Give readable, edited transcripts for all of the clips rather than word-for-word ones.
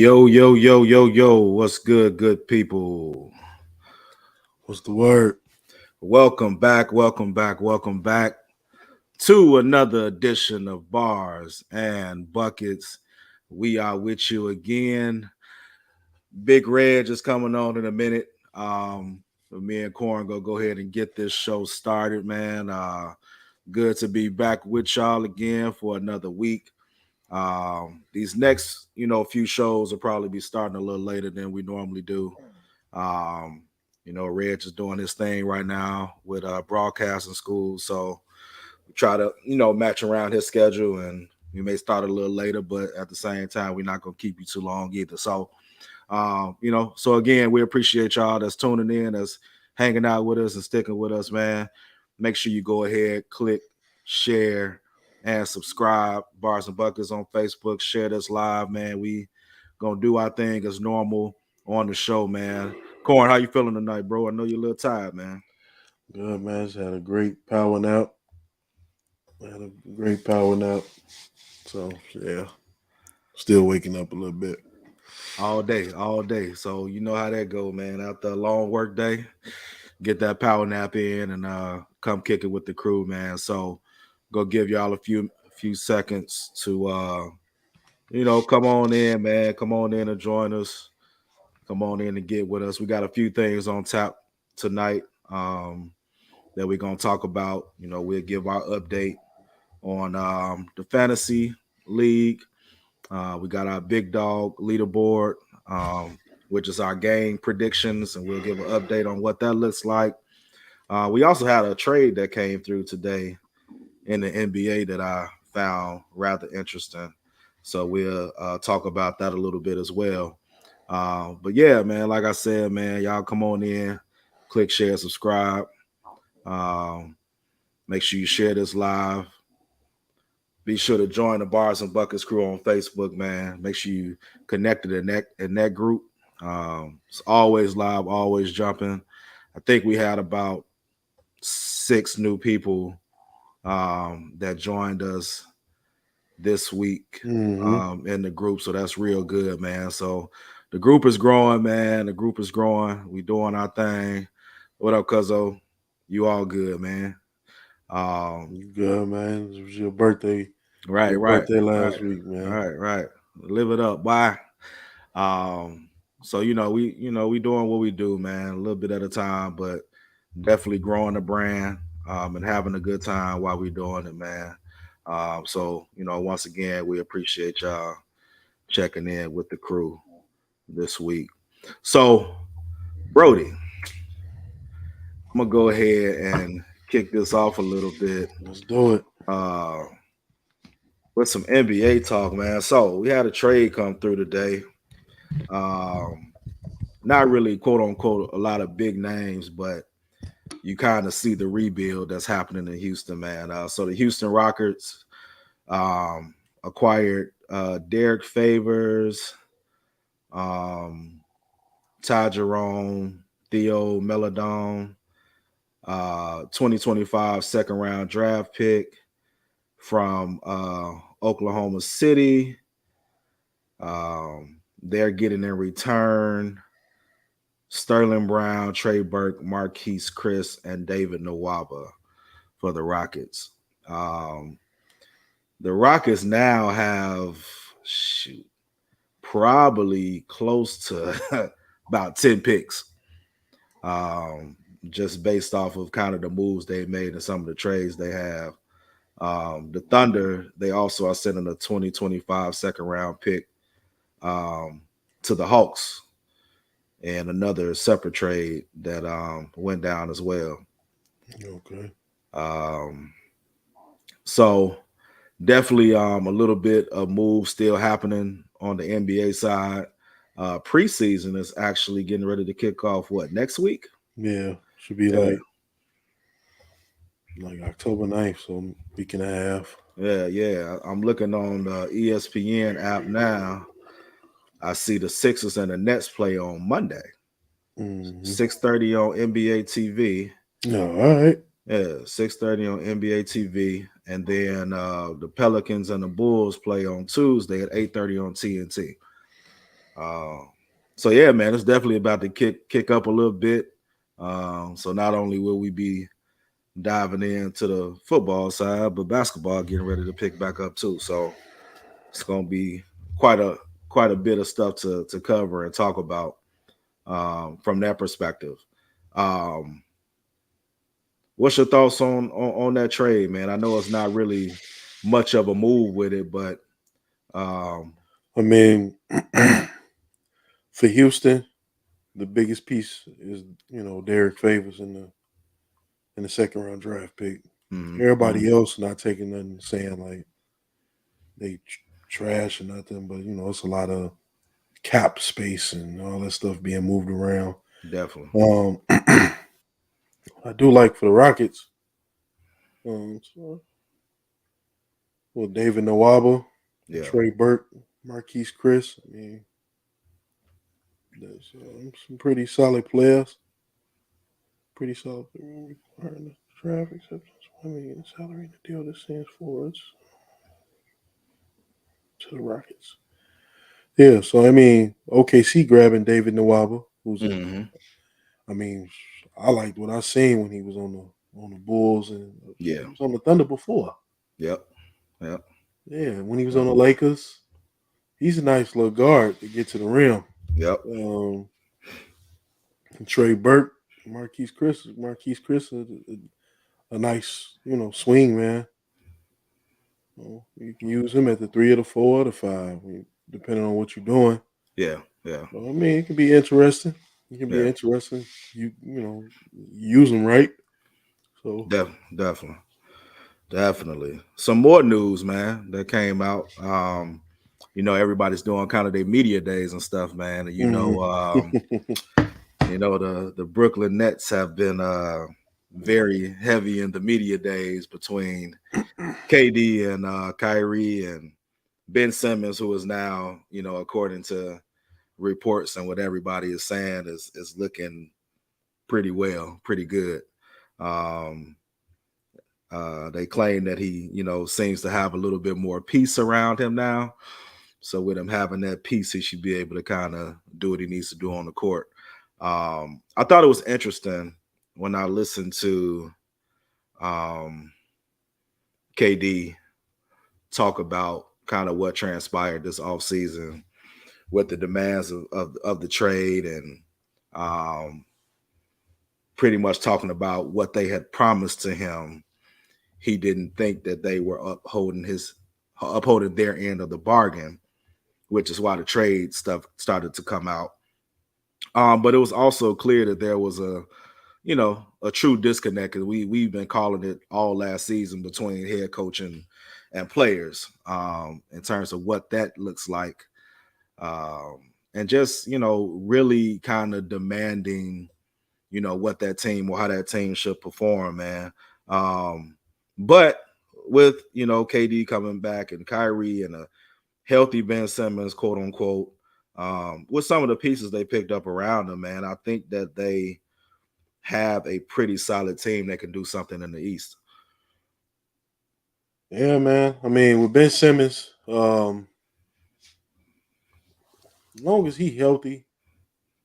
Yo, yo, yo, yo, yo. What's good, good people? What's the word? Welcome back, welcome back, welcome back to another edition of Bars and Buckets. We are with you again. Big Red just coming on in a minute. Me and Corn go ahead and get this show started, man. Good to be back with y'all again for another week. These next, few shows will probably be starting a little later than we normally do. Um, Reg is doing his thing right now with broadcasting school, so we try to, match around his schedule, and we may start a little later, but at the same time, we're not gonna keep you too long either. So, so again, we appreciate y'all that's tuning in, that's hanging out with us and sticking with us, man. Make sure you go ahead, click, share, and subscribe. Bars and Buckets on Facebook. Share this live, man. We gonna do our thing as normal on the show, man. Corn, how you feeling tonight, bro? I know you're a little tired, man. Good, man. Just had a great power nap. So, yeah. Still waking up a little bit. All day, all day. So you know how that go, man. After a long work day, get that power nap in and come kick it with the crew, man. So go give y'all a few seconds to come on in, man. Come on in and join us. Come on in and get with us. We got a few things on tap tonight that we're gonna talk about. We'll give our update on the fantasy league. We got our Big Dawg Leaderboard, which is our game predictions, and we'll give an update on what that looks like. We also had a trade that came through today in the NBA that I found rather interesting. So we'll talk about that a little bit as well. But yeah, man, like I said, man, y'all come on in, click, share, subscribe. Um, Make sure you share this live. Be sure to join the Bars and Buckets crew on Facebook, man. Make sure you connected in that group. It's always live, always jumping. I think we had about 6 new people that joined us this week in the group. So that's real good, man. So the group is growing, man. The group is growing. We doing our thing. What up, Cuzzo? You all good, man. You good, man? It was your birthday. Right, Your right, birthday last right, week, man. right. Live it up. Bye. So we doing what we do, man, a little bit at a time, but definitely growing the brand and having a good time while we're doing it, man. So once again, we appreciate y'all checking in with the crew this week. So, Brody, I'm gonna go ahead and kick this off a little bit Let's do it. uh, with some NBA talk, man. So we had a trade come through today. Um, Not really quote unquote a lot of big names, but you kind of see the rebuild that's happening in Houston, man. So the Houston Rockets um, acquired Derek Favors, um, Ty Jerome, Theo Meladon, 2025 second round draft pick from Oklahoma City. They're getting in return Sterling Brown, Trey Burke, Marquise Chris, and David Nwaba for the Rockets. Um, the Rockets now have probably close to about 10 picks. Just based off of kind of the moves they made and some of the trades they have. The Thunder, they also are sending a 2025 second round pick to the Hawks and another separate trade that went down as well. Okay. Um, so definitely a little bit of move still happening on the NBA side. Preseason is actually getting ready to kick off next week? Yeah. Should be Yeah. like October 9th, so a week and a half. Yeah. I'm looking on the ESPN app now. I see the Sixers and the Nets play on Monday, Mm-hmm. 6:30 on NBA TV. All right. Yeah, 6:30 on NBA TV, and then the Pelicans and the Bulls play on Tuesday at 8:30 on TNT. Uh, so yeah, man, it's definitely about to kick up a little bit. So not only will we be diving into the football side, but basketball getting ready to pick back up too. So it's gonna be quite a quite a bit of stuff to cover and talk about from that perspective. Um, what's your thoughts on that trade, man? I know it's not really much of a move with it, but um, I mean, for Houston, the biggest piece is Derek Favors in the second round draft pick. mhm, mhm. Everybody else not taking nothing, saying like they trash or nothing, but it's a lot of cap space and all that stuff being moved around. Definitely, I do like for the Rockets. So, well, David Nawaba, yeah, Trey Burke, Marquise Chris. I mean, there's some pretty solid players. Pretty solid. Requiring the draft acceptance, 1 million salary in the deal that stands forwards to the Rockets. Yeah, so I mean, OKC grabbing David Nawaba, who's a. hmm, I mean, I liked what I seen when he was on the Bulls and yeah, he was on the Thunder before. yep, yep, Yeah, when he was yep, on the Lakers, he's a nice little guard to get to the rim. yep, Um, Trey Burke, Marquise Chris, a nice swing man. You can use him at the 3 or the 4 or the 5, depending on what you're doing. yeah, yeah, So, I mean, it can be interesting. It can be yeah. interesting. Use them right. So Definitely. Definitely. Some more news, man, that came out. Everybody's doing kind of their media days and stuff, man. And mhm. the Brooklyn Nets have been very heavy in the media days between KD and Kyrie and Ben Simmons, who is now, according to reports and what everybody is saying, is looking pretty well, pretty good. Um, they claim that he, seems to have a little bit more peace around him now. So with him having that peace, he should be able to kind of do what he needs to do on the court. I thought it was interesting when I listened to um, KD talk about kind of what transpired this offseason with the demands of the trade and um, pretty much talking about what they had promised to him. He didn't think that they were upholding their end of the bargain, which is why the trade stuff started to come out. But it was also clear that there was a true disconnect. We've been calling it all last season between head coach and players in terms of what that looks like, um, and just really kind of demanding what that team or how that team should perform, man. Um, but with KD coming back and Kyrie and a healthy Ben Simmons, quote unquote, with some of the pieces they picked up around them, man, I think that they have a pretty solid team that can do something in the East. Yeah, man. I mean, with Ben Simmons, as long as he healthy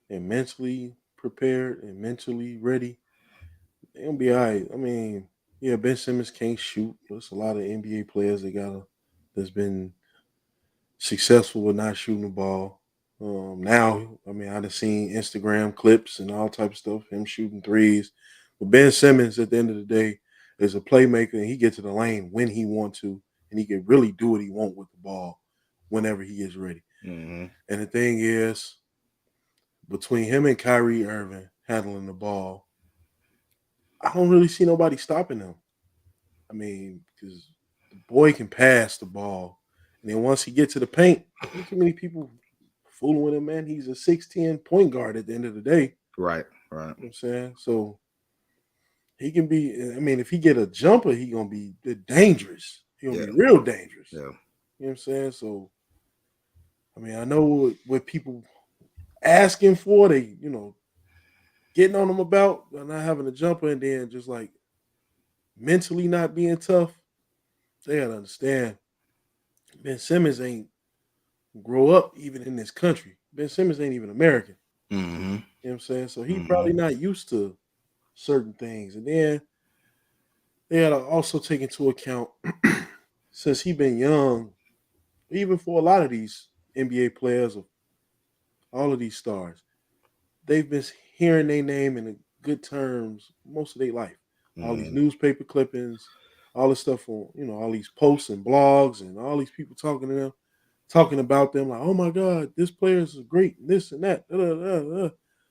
and mentally prepared and mentally ready, they gonna be all right. I mean, yeah, Ben Simmons can't shoot. There's a lot of NBA players that's been successful with not shooting the ball. Now, I mean, I've seen Instagram clips and all type of stuff, him shooting threes. But Ben Simmons, at the end of the day, is a playmaker, and he gets to the lane when he wants to, and he can really do what he wants with the ball whenever he is ready. Mm-hmm. And the thing is, between him and Kyrie Irving handling the ball, I don't really see nobody stopping him. I mean, because the boy can pass the ball, and then once he gets to the paint, ain't too many people fooling with him, man. He's a 6'10" point guard at the end of the day. Right, right. You know what I'm saying? So he can be, I mean, if he get a jumper, he gonna be dangerous. He gonna Yeah, be real dangerous. yeah, You know what I'm saying? So I mean, I know what people asking for, they, getting on him about not having a jumper and then just like mentally not being tough. They gotta understand Ben Simmons ain't grow up even in this country. Ben Simmons ain't even American. Mm-hmm. You know what I'm saying? So he Mm-hmm. probably not used to certain things. And then they had to also take into account since he been young, even for a lot of these NBA players, of all of these stars, they've been hearing their name in good terms most of their life. All these Mm-hmm. newspaper clippings, all this stuff on, all these posts and blogs, and all these people talking to them, talking about them like, oh my God, this player is great, and this and that. Da, da, da, da.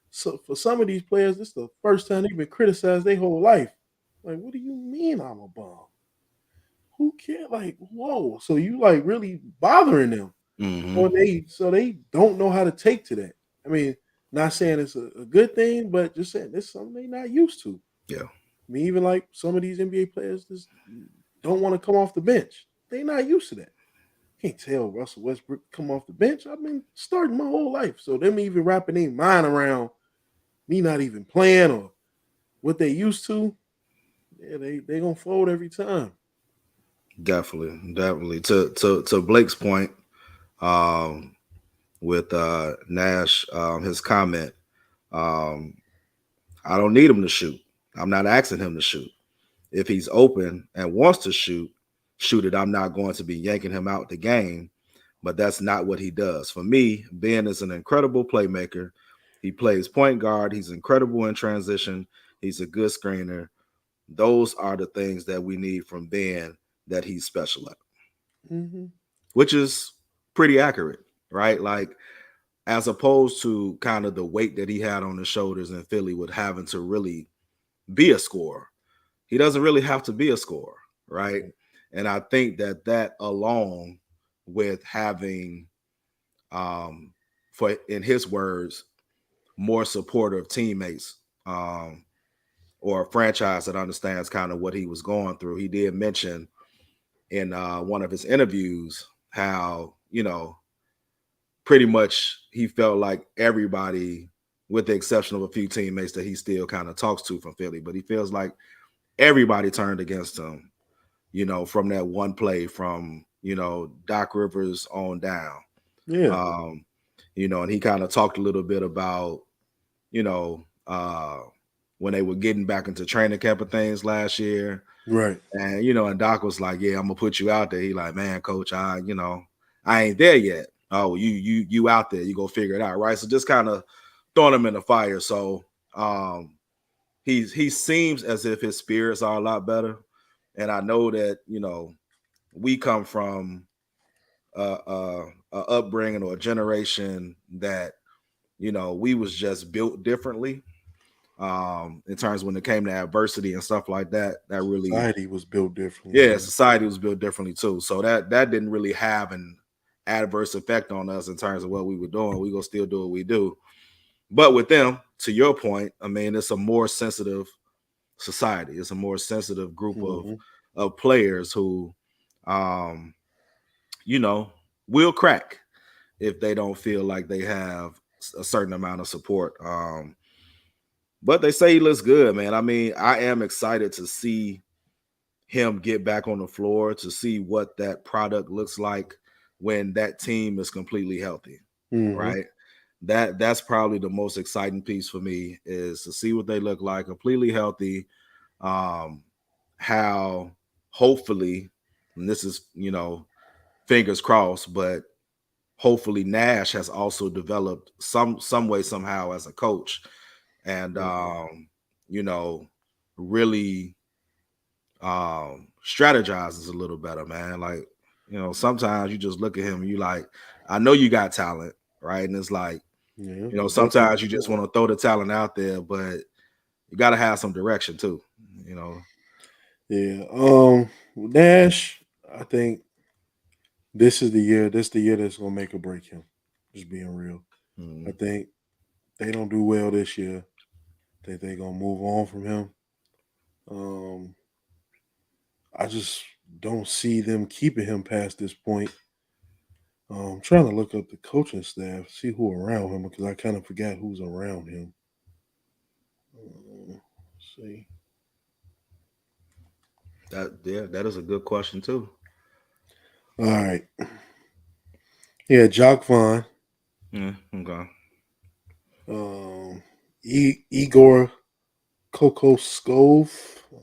So for some of these players, this is the first time they've been criticized their whole life. Like, what do you mean I'm a bum? Who cares? Like, whoa. So you like really bothering them. Mm-hmm. Or they don't know how to take to that. I mean, not saying it's a good thing, but just saying it's something they not used to. Yeah. I mean, even like some of these NBA players just don't want to come off the bench. They not used to that. Can't tell Russell Westbrook to come off the bench. I've been starting my whole life. So them even wrapping their mind around me not even playing or what they used to, yeah, they gonna fold every time. Definitely. Definitely. To Blake's point, um, with Nash, his comment, um, I don't need him to shoot. I'm not asking him to shoot. If he's open and wants to shoot it. I'm not going to be yanking him out the game, but that's not what he does. For me, Ben is an incredible playmaker. He plays point guard. He's incredible in transition. He's a good screener. Those are the things that we need from Ben that he's special at, Mm-hmm. which is pretty accurate, right? Like, as opposed to kind of the weight that he had on his shoulders in Philly with having to really be a scorer. He doesn't really have to be a scorer, right? And I think that along with having, um, for in his words, more supportive teammates, or a franchise that understands kind of what he was going through. He did mention in one of his interviews how, pretty much he felt like everybody, with the exception of a few teammates that he still kind of talks to from Philly, but he feels like everybody turned against him, from that one play from, Doc Rivers on down. Yeah. Um, and he kind of talked a little bit about, you know, uh, when they were getting back into training camp and things last year. Right. And, and Doc was like, yeah, I'm gonna put you out there. He like, man, coach, I ain't there yet. Oh, you out there, you go figure it out. Right. So just kind of throwing him in the fire. So he seems as if his spirits are a lot better. And I know that, we come from a upbringing or a generation that, we was just built differently, in terms when it came to adversity and stuff like that. That really, Society was built differently, yeah, man. society was built differently too. So that didn't really have an adverse effect on us in terms of what we were doing. We gonna still do what we do. But with them, to your point, I mean, it's a more sensitive society. It's a more sensitive group Mm-hmm. of players who, um, you know, will crack if they don't feel like they have a certain amount of support. But they say he looks good, man. I mean, I am excited to see him get back on the floor, to see what that product looks like when that team is completely healthy, Mm-hmm. right? That's probably the most exciting piece for me, is to see what they look like completely healthy. Um, how hopefully, and this is, fingers crossed, but hopefully Nash has also developed some way somehow as a coach, and Mm-hmm. you know really strategizes a little better, man. Like, sometimes you just look at him and you like, I know you got talent, right? And it's like, Yeah, definitely sometimes you got just talent. want to throw the talent out there, but you got to have some direction too, you know. Yeah. With Nash, I think this is the year. This the year that's gonna make or break him. Just being real. I Mhm. think they don't do well this year. I think they're gonna move on from him. Um, I just don't see them keeping him past this point. I'm trying to look up the coaching staff, see who around him because I kind of forgot who's around him. Let's see. That is a good question too. All right. Yeah, Jock Vaughn. Okay. Igor Kokoskov.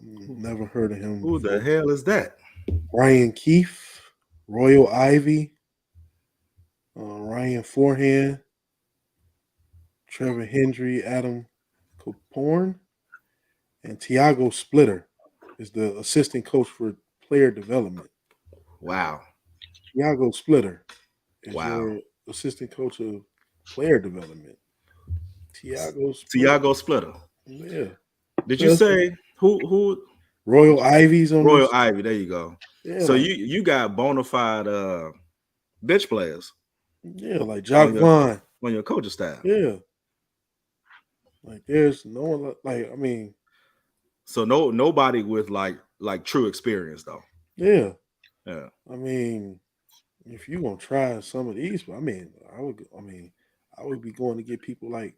Never heard of him Who the before. hell is that? Brian Keefe, Royal Ivy, Ryan Forehand, Trevor Hendry, Adam Coporn, and Tiago Splitter is the assistant coach for player development. Wow. Tiago Splitter is Wow. your assistant coach of player development. Tiago Splitter. Tiago Splitter. Yeah. Did So you that's say who Royal Ivy's on Royal this. Ivy? There you go. Yeah, So like you got bona fide bench players like on Jock Vaughn. your coaching staff. Yeah. Like there's no one like I mean, So nobody with like true experience though. yeah. Yeah. I mean, if you gonna try some of these, I would be going to get people like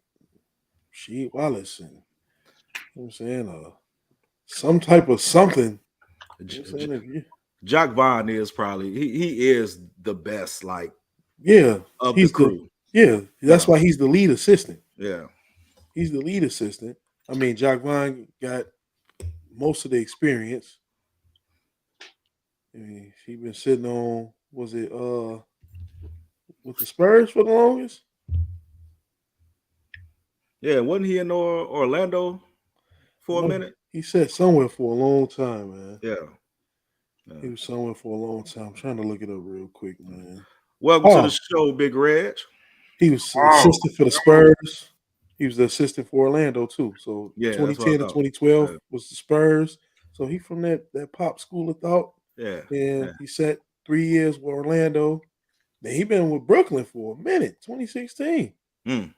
Sheed Wallace and you know what I'm saying, some type of something. You know what I'm saying? If you Jock Vaughn is probably he is the best like yeah, of the he's the crew. yeah, that's Yeah. why he's the lead assistant. Yeah. He's the lead assistant. I mean, Jock Vaughn got most of the experience. I mean, he been sitting on was it with the Spurs for the longest? Yeah. Wasn't he in Orlando for a No, minute? he sat somewhere for a long time, man. Yeah. He Yeah. was somewhere for a long time. I'm trying to look it up real quick, man. Welcome to the Oh, show, Big Reg. he was Oh, assistant for the yo, Spurs. He was the assistant for Orlando too. So Yeah, that's what I 2010 to thought. 2012 Yeah. was the Spurs. So he from that pop school of thought. Yeah. And Yeah. he sat 3 years with Orlando. Then he been with Brooklyn for a minute, 2016. Mm.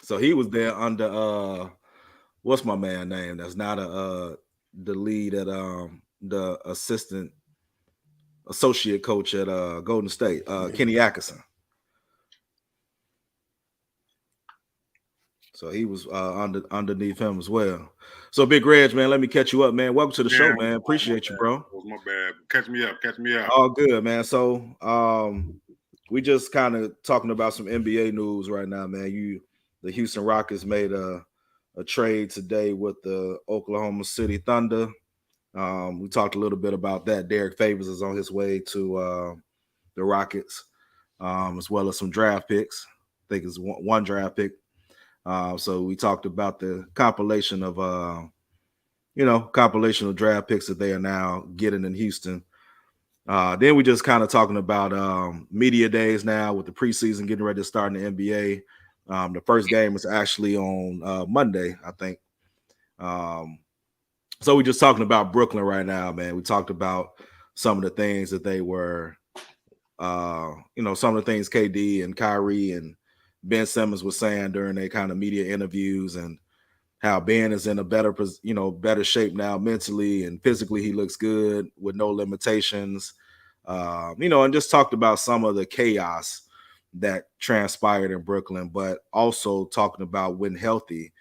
So he was there under what's my man name? That's not the lead at the assistant associate coach at Golden State, Yeah. Kenny Atkinson. So he was underneath him as well. So Big Reg, man, let me catch you up, man. Welcome to the show, man. Appreciate you, bro. my bad. Catch me up. Catch me up. All good, man. So we just kind of talking about some NBA news right now, man. The Houston Rockets made a trade today with the Oklahoma City Thunder. We talked a little bit about that. Derek Favors is on his way to the Rockets, as well as some draft picks. I think it's one draft pick. So we talked about the compilation of draft picks that they are now getting in Houston. Then we just kind of talking about media days now with the preseason getting ready to start in the NBA. The first game is actually on Monday, I think. So we're just talking about Brooklyn right now, man. We talked about some of the things that they were, some of the things KD and Kyrie and Ben Simmons was saying during their kind of media interviews, and how Ben is in a better shape now mentally and physically. He looks good with no limitations, and just talked about some of the chaos that transpired in Brooklyn, but also talking about when healthy,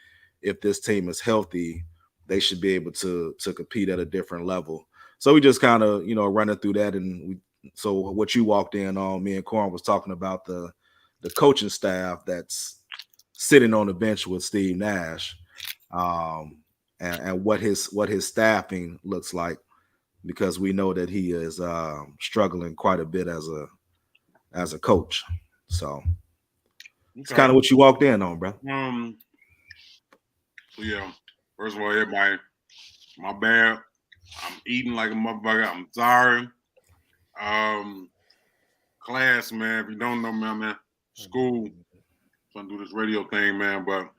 if this team is healthy, they should be able to compete at a different level. So we just kind of, running through that. And so what you walked in on, me and Corin was talking about the coaching staff that's sitting on the bench with Steve Nash, and what his staffing looks like, because we know that he is struggling quite a bit as a coach. So it's kind of what you walked in on, bro. So yeah, first of all, everybody, my bad. I'm eating like a motherfucker. I'm sorry. Class, man. If you don't know me, I'm in school. Trying to do this radio thing, man. But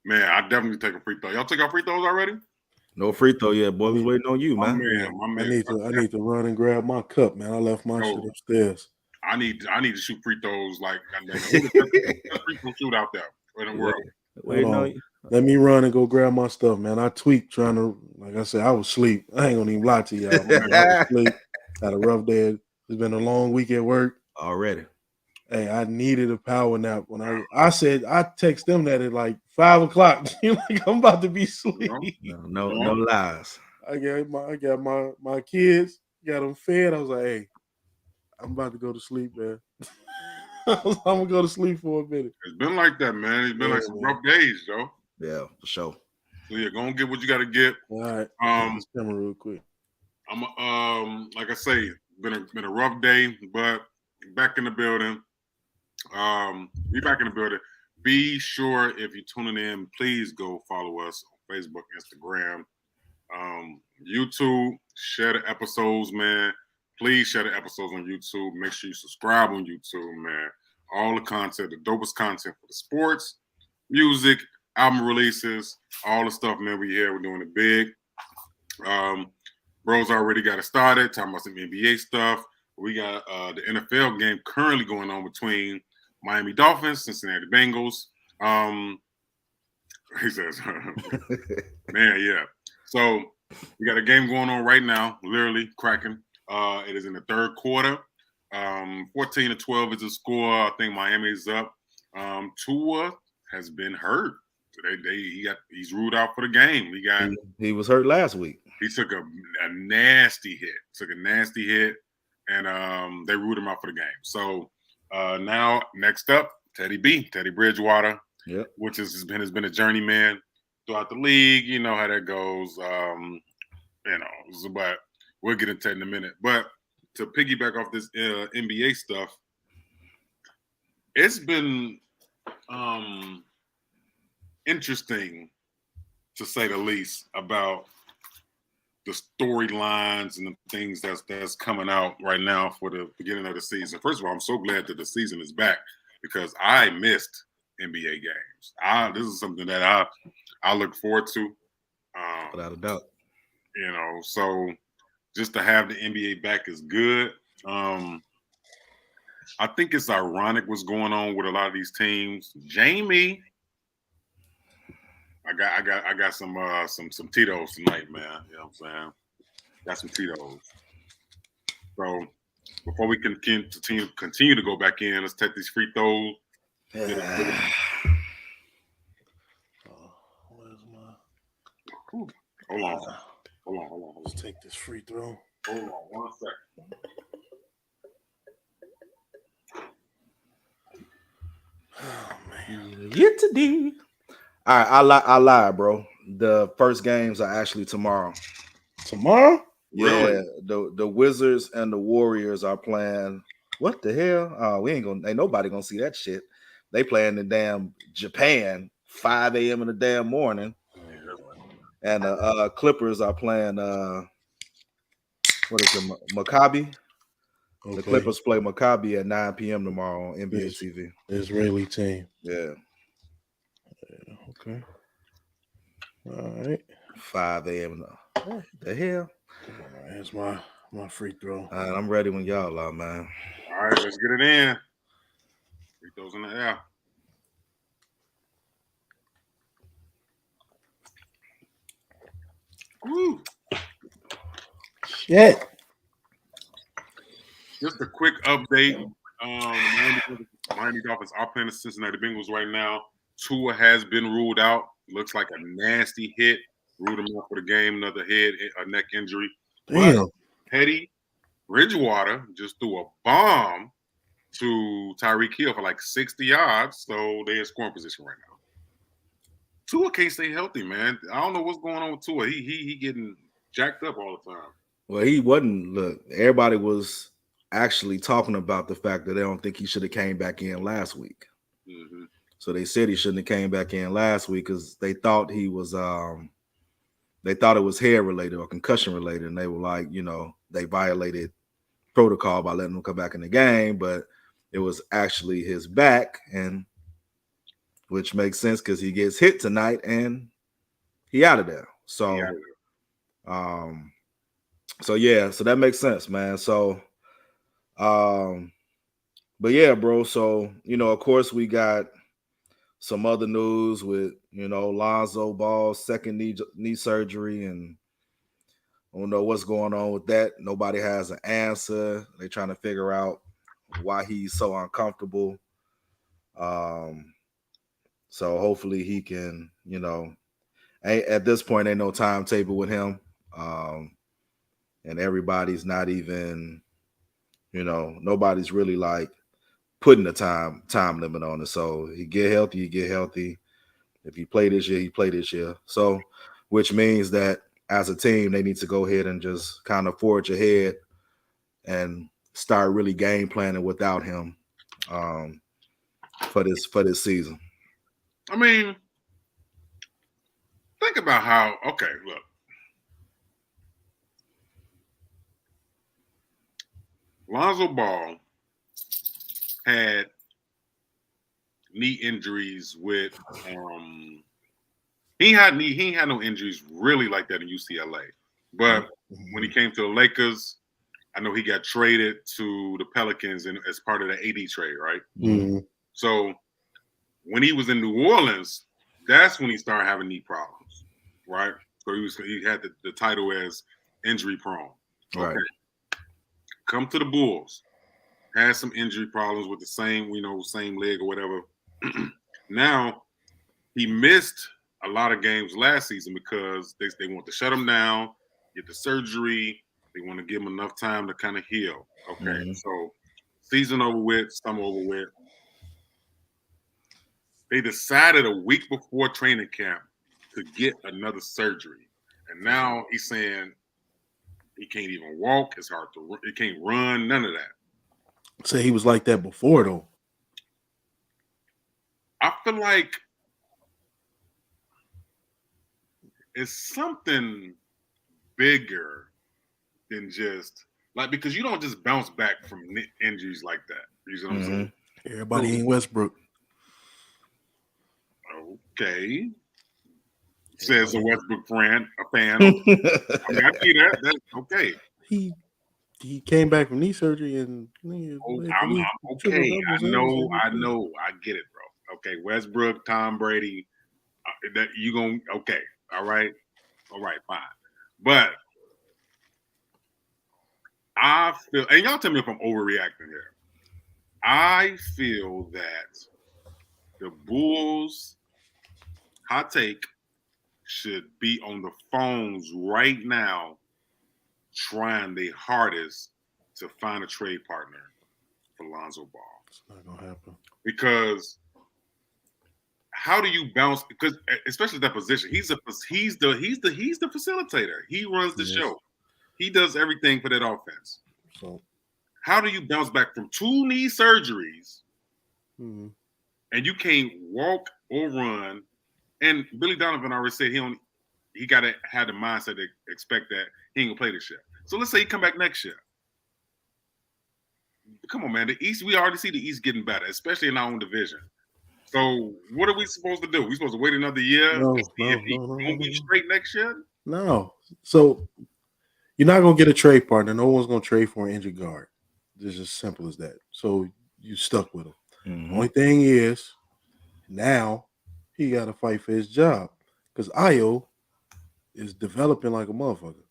man, I definitely take a free throw. Y'all took our free throws already? No free throw yet, boy. I was waiting on you, man. My man. I need to run and grab my cup, man. I left my shit upstairs. I need to shoot free throws like who the best free throw shoot out there in the world. Hold on. Let me run and go grab my stuff, man. I tweaked trying to, like I said, I was asleep. I ain't gonna even lie to y'all. Man. I was asleep. Had a rough day. It's been a long week at work already. Hey, I needed a power nap when I said I text them that at like 5 o'clock. Like I'm about to be asleep. No lies. I got my kids, got them fed. I was like, hey, I'm about to go to sleep, man. I'm gonna go to sleep for a minute. It's been like that, man. It's been like some rough days, Joe. Yeah, for sure. So yeah, go and get what you got to get. All right. This camera real quick. I'm like I say, been a rough day, but back in the building. Be back in the building. Be sure if you're tuning in, please go follow us on Facebook, Instagram, YouTube. Share the episodes, man. Please share the episodes on YouTube. Make sure you subscribe on YouTube, man. All the content, the dopest content for the sports, music, album releases, all the stuff, man. We here. We're doing it big. Bros already got it started. Talking about some NBA stuff. We got the NFL game currently going on between Miami Dolphins, Cincinnati Bengals. He says, man, yeah. So we got a game going on right now, literally cracking. It is in the third quarter. 14-12 is the score. I think Miami is up. Tua has been hurt. He's ruled out for the game. He was hurt last week. He took a nasty hit. And they ruled him out for the game. So now next up, Teddy Bridgewater, which has been a journeyman throughout the league. You know how that goes. But we'll get into it in a minute. But to piggyback off this NBA stuff, it's been interesting to say the least about the storylines and the things that's coming out right now for the beginning of the season. First of all, I'm so glad that the season is back because I missed NBA games. This is something that I look forward to. Without a doubt. You know, so just to have the NBA back is good. I think it's ironic what's going on with a lot of these teams. Jamie, I got some Tito's tonight, man. You know what I'm saying? Got some Tito's. So before we can continue to go back in, let's take these free throws. Where's my? Hold on. Let's take this free throw. Hold on 1 second. Oh man. Yet to do. All right, I lie, bro. The first games are actually tomorrow. Tomorrow? Yeah, really? The Wizards and the Warriors are playing. What the hell? Ain't nobody gonna see that shit. They playing in damn Japan, 5 a.m. in the damn morning. And the Clippers are playing what is it, Maccabi? Okay. The Clippers play Maccabi at 9 p.m. tomorrow on NBA TV. Israeli team. Yeah. Okay. All right. 5 a.m. What the hell? All right, here's my free throw. All right, I'm ready when y'all are, man. All right, let's get it in. Free throws in the air. Woo. Shit. Just a quick update. Miami Dolphins are playing the Cincinnati Bengals right now. Tua has been ruled out. Looks like a nasty hit. Ruled him out for the game. Another a neck injury. Damn. But Teddy Bridgewater just threw a bomb to Tyreek Hill for like 60 yards. So they're in scoring position right now. Tua can't stay healthy, man. I don't know what's going on with Tua. He getting jacked up all the time. Well, he wasn't. Look, everybody was actually talking about the fact that they don't think he should have came back in last week. Mm-hmm. So they said he shouldn't have came back in last week because they thought he was they thought it was hair related or concussion related, and they were like, they violated protocol by letting him come back in the game, but it was actually his back, and which makes sense because he gets hit tonight and he out of there. So so that makes sense, man. So but yeah, bro. So of course we got some other news with, Lonzo Ball's second knee surgery, and I don't know what's going on with that. Nobody has an answer. They're trying to figure out why he's so uncomfortable. So hopefully he can, at this point, ain't no timetable with him. And everybody's not even, nobody's really like putting the time limit on it. So he get healthy, you get healthy. If you play this year, you play this year. So, which means that as a team, they need to go ahead and just kind of forge ahead and start really game planning without him for this season. I mean, think about how. Okay, look. Lonzo Ball had knee injuries with he ain't had no injuries really like that in UCLA. But when he came to the Lakers, I know he got traded to the Pelicans as part of the AD trade, right? Mm-hmm. So when he was in New Orleans, that's when he started having knee problems, right? So he had the title as injury prone. Okay. Right. Come to the Bulls, had some injury problems with the same leg or whatever. Now he missed a lot of games last season because they want to shut him down, get the surgery. They want to give him enough time to kind of heal. Okay, so season over with, summer over with. They decided a week before training camp to get another surgery, and now he's saying he can't even walk. It's hard to run. He can't run. None of that. Say he was like that before, though. I feel like it's something bigger than just like, because you don't just bounce back from injuries like that. You know what I'm saying? Everybody ain't Westbrook. Okay. Says a Westbrook fan. I mean, I see that. That's okay. He came back from knee surgery and I'm okay. I know. I get it, bro. Okay, Westbrook, Tom Brady. That you gonna okay? All right, fine. But I feel, and y'all tell me if I'm overreacting here. I feel that the Bulls, hot take, should be on the phones right now trying their hardest to find a trade partner for Lonzo Ball. It's not gonna happen. Because how do you bounce? Because especially that position, he's the facilitator. He runs the show. He does everything for that offense. So how do you bounce back from 2 knee surgeries and you can't walk or run? And Billy Donovan already said he got to have the mindset to expect that he ain't gonna play this year. So let's say he come back next year. Come on, man. The East, we already see the East getting better, especially in our own division. So what are we supposed to do? We supposed to wait another year? No, won't be straight next year? No. So you're not gonna get a trade partner. No one's gonna trade for an injured guard. It's as simple as that. So you stuck with him. Only thing is, now he got to fight for his job because Ayo is developing like a motherfucker.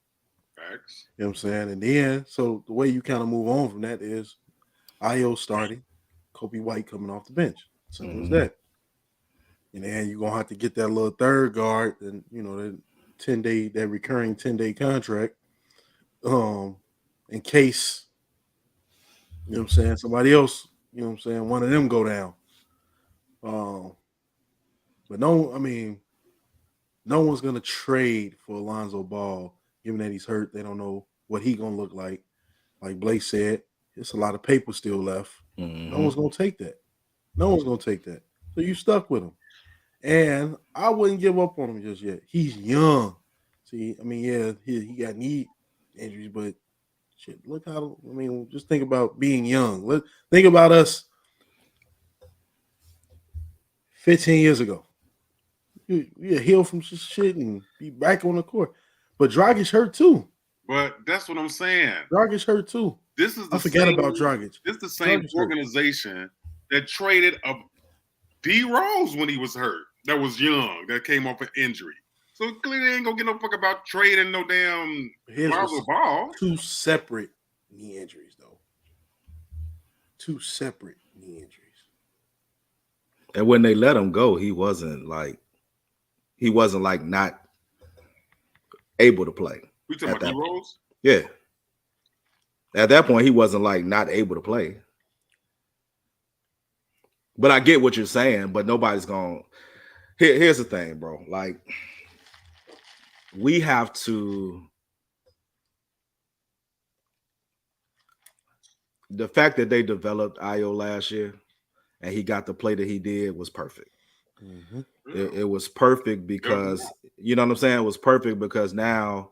Facts. You know what I'm saying? And then, so the way you kind of move on from that is Ayo starting, Kobe White coming off the bench. Simple as that. And then you're gonna have to get that little third guard, and that recurring 10-day contract, in case what I'm saying, somebody else, one of them go down. But no one's gonna trade for Alonzo Ball, given that he's hurt. They don't know what he's gonna look like. Like Blake said, it's a lot of paper still left. No one's gonna take that. So you stuck with him. And I wouldn't give up on him just yet. He's young. See, he got knee injuries, but shit, look how, just think about being young. Think about us 15 years ago. You heal from shit and be back on the court. But Dragic hurt too. But that's what I'm saying. Dragic hurt too. I forgot about Dragic. This is the same organization that traded a D Rose when he was hurt. That was young. That came off an injury. So clearly they ain't gonna get no fuck about trading no damn Lonzo Ball. 2 separate knee injuries, though. 2 separate knee injuries. And when they let him go, he wasn't like not able to play. We talking about D Rose? Yeah. At that point, he wasn't like not able to play. But I get what you're saying, but nobody's going here's the thing, bro. Like we have to the fact that they developed Io last year and he got the play that he did was perfect. Mm-hmm. It was perfect because you know what I'm saying. It was perfect because now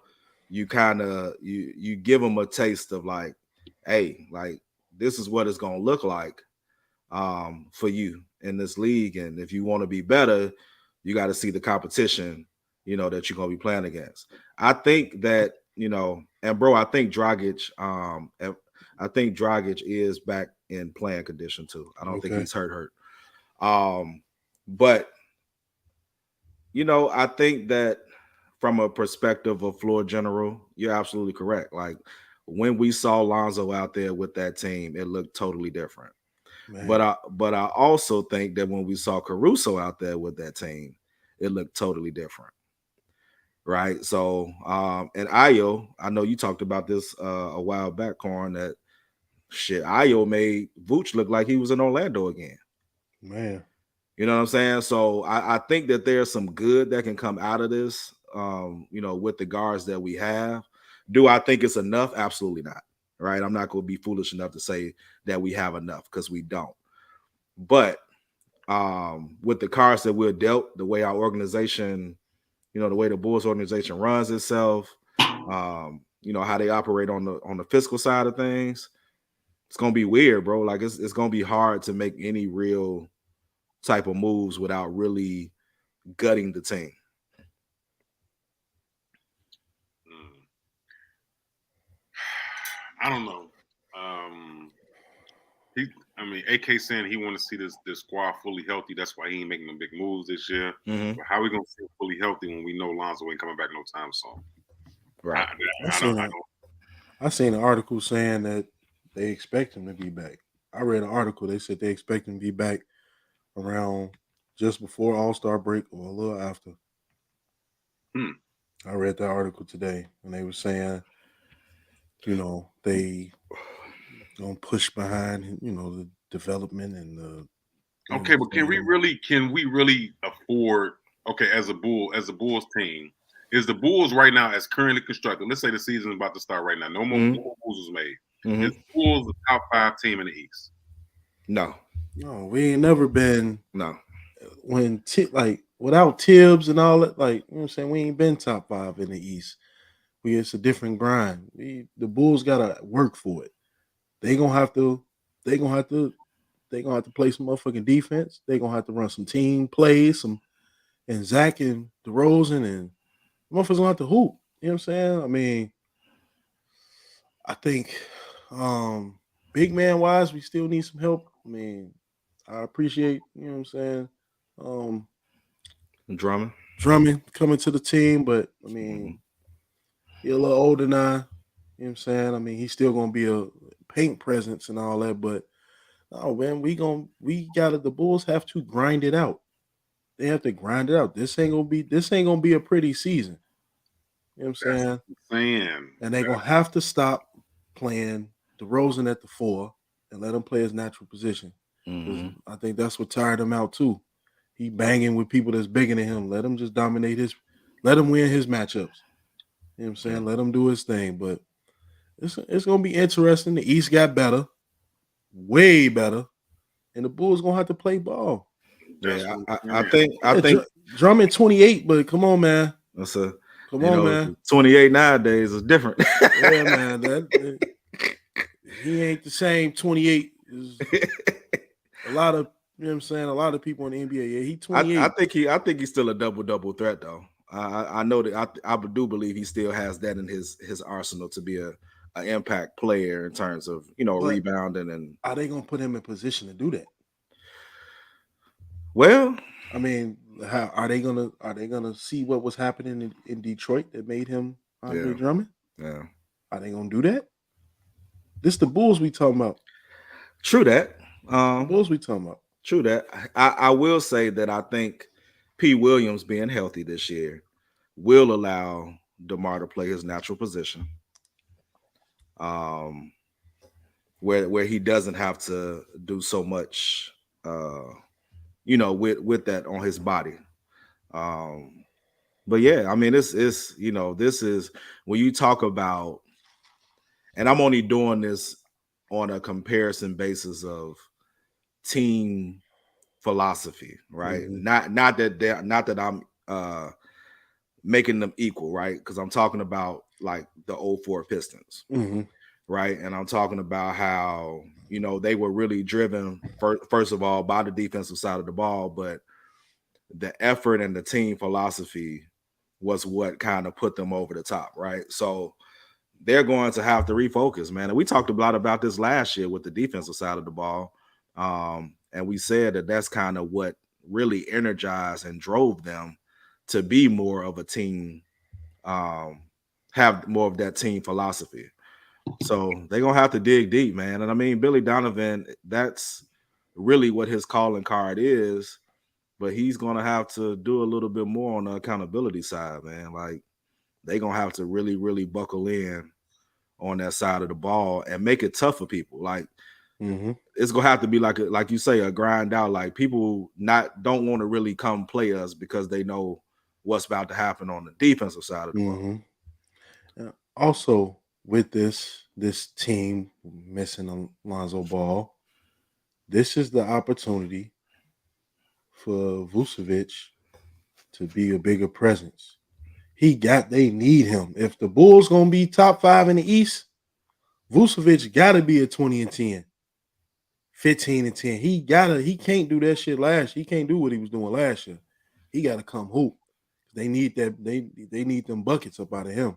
you kind of you give them a taste of like, hey, like this is what it's gonna look like for you in this league, and if you want to be better, you got to see the competition, you know, that you're gonna be playing against. I think that and bro, I think Dragic is back in playing condition too. I don't think Okay. he's hurt. But I think that from a perspective of floor general, you're absolutely correct. Like when we saw Lonzo out there with that team, it looked totally different. Man. But I also think that when we saw Caruso out there with that team, it looked totally different. Right. So and Ayo, I know you talked about this a while back, Corn, that shit, Ayo made Vooch look like he was in Orlando again. Man. You know what I'm saying? So I think that there's some good that can come out of this, with the guards that we have. Do I think it's enough? Absolutely not. Right. I'm not going to be foolish enough to say that we have enough because we don't. But with the cards that we're dealt, the way our organization, the way the Bulls organization runs itself, how they operate on the fiscal side of things, it's gonna be weird, bro. Like it's gonna be hard to make any real type of moves without really gutting the team. I don't know. He, I mean, AK saying he want to see this squad fully healthy. That's why he ain't making no big moves this year. Mm-hmm. But how we gonna see fully healthy when we know Lonzo ain't coming back no time soon? Right. I seen an article saying that they expect him to be back. I read an article. They said they expect him to be back around just before All-Star break or a little after. I read that article today, and they were saying, they gonna push behind, the development and the. Okay, but can we really afford? Okay, as a Bulls team, is the Bulls right now as currently constructed? Let's say the season is about to start right now. No more Bulls is made. Mm-hmm. Is the Bulls the top 5 team in the East? No, we ain't never been. No, when without Tibbs and all that, like what I'm saying, we ain't been top 5 in the East. It's a different grind. The Bulls gotta work for it. They gonna have to. They gonna have to. They gonna have to play some motherfucking defense. They gonna have to run some team plays, and Zach and DeRozan and motherfuckers gonna have to hoop. You know what I'm saying? I mean, I think big man wise, we still need some help. I mean, I appreciate, you know what I'm saying, Drummond coming to the team, but I mean, he's a little older now. You know what I'm saying? I mean, he's still gonna be a paint presence and all that, but oh man, the Bulls have to grind it out. They have to grind it out. This ain't gonna be a pretty season. You know what I'm saying? And they're gonna have to stop playing DeRozan at the 4 and let him play his natural position. Mm-hmm. I think that's what tired him out too. He banging with people that's bigger than him. Let him just let him win his matchups. You know what I'm saying? Let him do his thing. But it's gonna be interesting. The East got better, way better, and the Bulls gonna have to play ball. Yeah, I think Drummond 28, but come on, man. Come on, man. 28 nowadays is different. Yeah, man. He ain't the same 28 as a lot of, you know what I'm saying, a lot of people in the NBA. Yeah, he 28. I think he's still a double threat though. I know that I do believe he still has that in his arsenal to be an impact player in terms of rebounding. And are they gonna put him in position to do that? Well, I mean, how are they gonna see what was happening in Detroit that made him Andre Drummond? Yeah. Are they gonna do that? This the Bulls we talking about. True that. The Bulls we talking about. True that. I will say that I think P. Williams being healthy this year will allow DeMar to play his natural position. Where he doesn't have to do so much with that on his body. But yeah, I mean, this is when you talk about, and I'm only doing this on a comparison basis of team philosophy, right? Mm-hmm. Not that I'm making them equal, right? Because I'm talking about like the '04 Pistons, Mm-hmm. right? And I'm talking about how they were really driven first of all by the defensive side of the ball, but the effort and the team philosophy was what kind of put them over the top, right? So they're going to have to refocus, man. And we talked a lot about this last year with the defensive side of the ball. And we said that that's kind of what really energized and drove them to be more of a team, have more of that team philosophy. So they're going to have to dig deep, man. And I mean, Billy Donovan, that's really what his calling card is, but he's going to have to do a little bit more on the accountability side, man. Like, they're going to have to really, really buckle in on that side of the ball and make it tough for people. Like, Mm-hmm. it's gonna have to be like you say, a grind out. Like, people don't want to really come play us because they know what's about to happen on the defensive side of the ball. Mm-hmm. Also, with this team missing Alonzo Ball, this is the opportunity for Vucevic to be a bigger presence. They need him. If the Bulls gonna be top 5 in the East, Vucevic gotta be a 20 and 10, 15 and 10. He can't do that shit last year. He can't do what he was doing last year. He gotta come hoop. They need that, they need them buckets up out of him.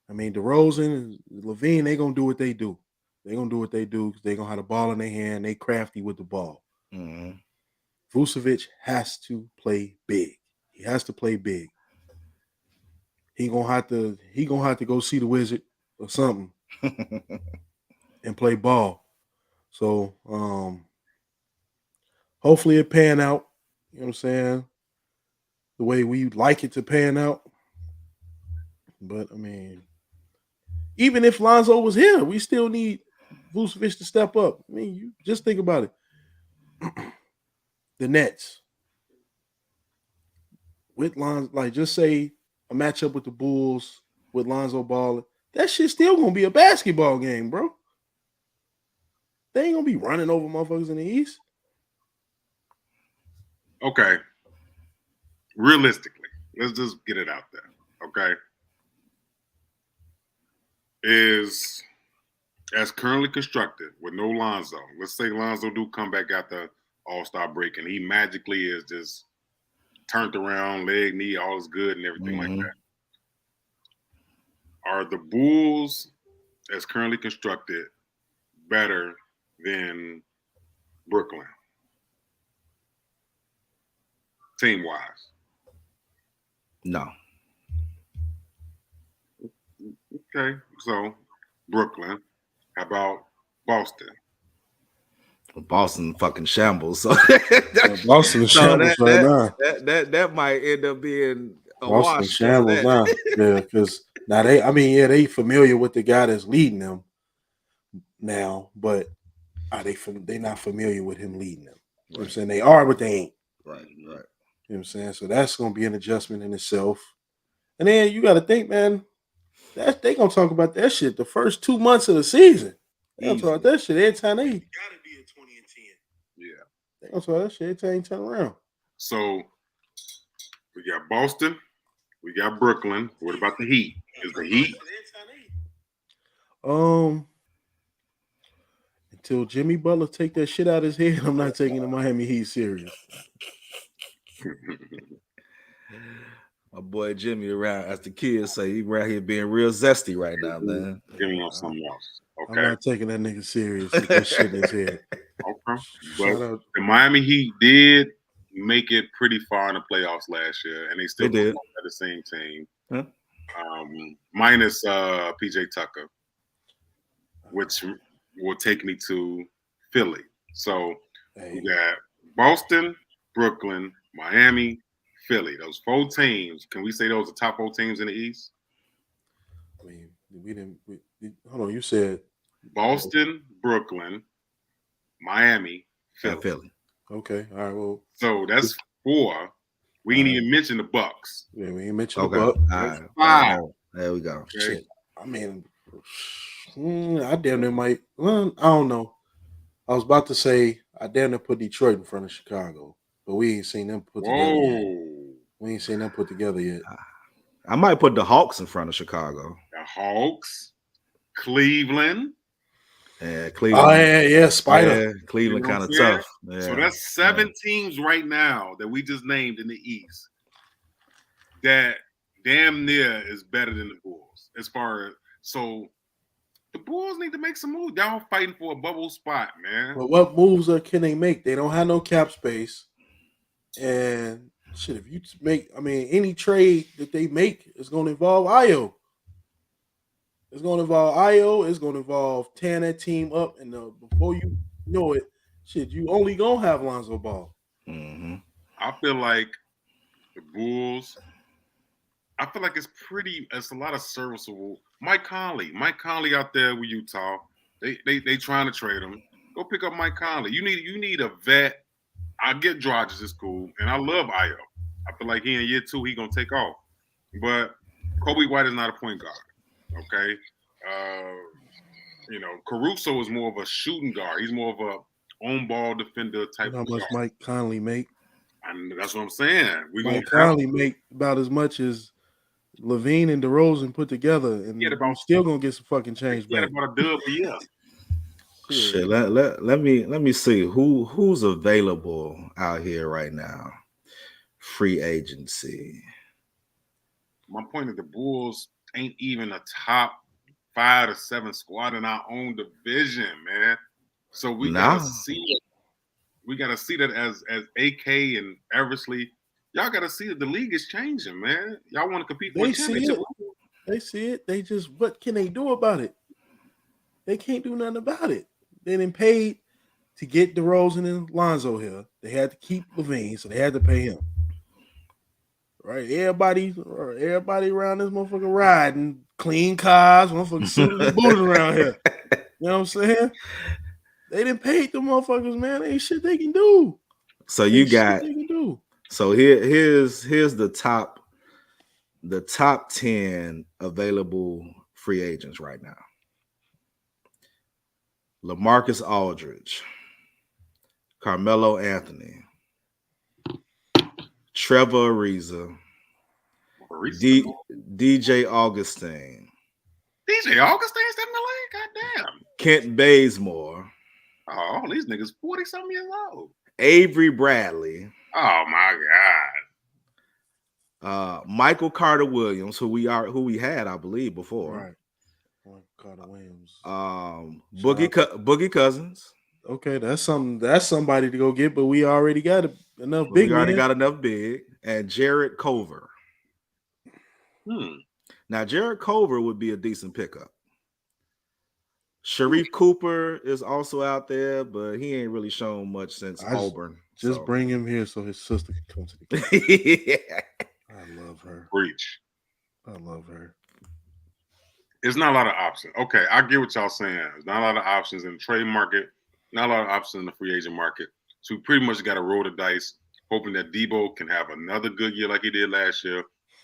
I mean, DeRozan and Levine, they gonna do what they do. They gonna do what they do because they gonna have the ball in their hand. They crafty with the ball. Mm-hmm. Vucevic has to play big. He has to play big. He gonna have to go see the Wizard or something and play ball. So hopefully it pan out. You know what I'm saying? The way we like it to pan out. But I mean, even if Lonzo was here, we still need Vucevic to step up. I mean, you just think about it. The Nets with Lonzo, like just say a matchup with the Bulls with Lonzo Ball, that shit still gonna be a basketball game, bro. They ain't gonna be running over motherfuckers in the East. Okay. Realistically, let's just get it out there. Okay. Is as currently constructed with no Lonzo. Let's say Lonzo do come back after All-Star break and he magically is just turned around, leg, knee, all is good and everything like that. Are the Bulls, as currently constructed, better than Brooklyn? Team-wise. No. Okay, so Brooklyn. How about Boston? Boston fucking shambles. So Boston shambles right now. That might end up being a Boston wash. shambles now. Yeah, because now they familiar with the guy that's leading them now, but they not familiar with him leading them. You know what I'm saying? They are, but they ain't. Right. You know what I'm saying? So that's gonna be an adjustment in itself. And then you gotta think, man, they gonna talk about that shit the first 2 months of the season. They gonna talk about that shit every time they gotta be a 20 and 10. Yeah. They gonna talk about that shit every time they turn around. So we got Boston, we got Brooklyn. What about the Heat? Is the Heat? Until Jimmy Butler take that shit out of his head, I'm not taking the Miami Heat serious. My boy Jimmy around, as the kids say, he around here being real zesty right now, man. Jimmy on something else. Okay. I'm not taking that nigga serious with that shit in his head. Okay. But the Miami Heat did make it pretty far in the playoffs last year, and they still did at the same team. Huh? Minus PJ Tucker, which will take me to Philly. So we got Boston, Brooklyn, Miami, Philly. Those 4 teams. Can we say those are top 4 teams in the East? I mean, hold on. You said Boston, Brooklyn, Miami, At Philly. Okay. All right. Well, So that's 4. We ain't even mention the Bucks. yeah, we ain't mentioned Okay. the Buck. That's All 5. right. There we go. Okay. Shit. I mean, I damn near might. Well, I don't know. I was about to say I damn near put Detroit in front of Chicago, but we ain't seen them put together yet. Whoa. We ain't seen them put together yet. I might put the Hawks in front of Chicago. The Hawks, Cleveland. Yeah, Cleveland. Oh yeah, Spider. Yeah, Cleveland You know kind what of I'm tough. Yeah. So that's 7 teams right now that we just named in the East that damn near is better than the Bulls. As far as so the Bulls need to make some moves. Y'all fighting for a bubble spot, man. But what moves can they make? They don't have no cap space. And shit, if you make, I mean, any trade that they make is going to involve Io. It's going to involve Io. It's going to involve tearing that team up. And before you know it, shit, you only going to have Lonzo Ball. Mm-hmm. I feel like the Bulls, I feel like it's a lot of serviceable. Mike Conley out there with Utah. They trying to trade him. Go pick up Mike Conley. You need a vet. I get Dragic is cool, and I love Io. I feel like he in year 2 he gonna take off. But Kobe White is not a point guard. Okay, Caruso is more of a shooting guard. He's more of a on-ball defender type. You know of how much guard. Mike Conley make? And that's what I'm saying. Mike Conley make about as much as Levine and DeRozan put together, and you're still gonna get some fucking change back. About a dub a year. Shit, let me see who's available out here right now. Free agency. My point is the Bulls ain't even a top 5 to 7 squad in our own division, man. So we gotta see it. We gotta see that as AK and Eversley. Y'all gotta see that the league is changing, man. Y'all want to compete for a championship. They see it. They just, what can they do about it? They can't do nothing about it. They didn't pay to get DeRozan and Lonzo here. They had to keep Levine, so they had to pay him. Right? Everybody around this motherfucker riding clean cars, motherfucking suited and booted around here. You know what I'm saying? They didn't pay the motherfuckers, man. Ain't shit they can do. So you got. So here's the top 10 available free agents right now. LaMarcus Aldridge, Carmelo Anthony, Trevor Ariza, DJ Augustine. DJ Augustine's in the league? Goddamn. Kent Bazemore. Oh, all these niggas 40-something years old. Avery Bradley. Oh my God. Michael Carter Williams, who we had, I believe, before. Right. Carter Williams. Boogie Cousins. Okay, that's somebody to go get, but we already got enough big. We already got enough big. And Jared Culver. Now, Jared Culver would be a decent pickup. Sharif Cooper is also out there, but he ain't really shown much since Auburn. Just bring him here so his sister can come to the game. Yeah. I love her. Breach. I love her. It's not a lot of options. Okay, I get what y'all saying. There's not a lot of options in the trade market, not a lot of options in the free agent market. So we pretty much got to roll the dice, hoping that Debo can have another good year like he did last year,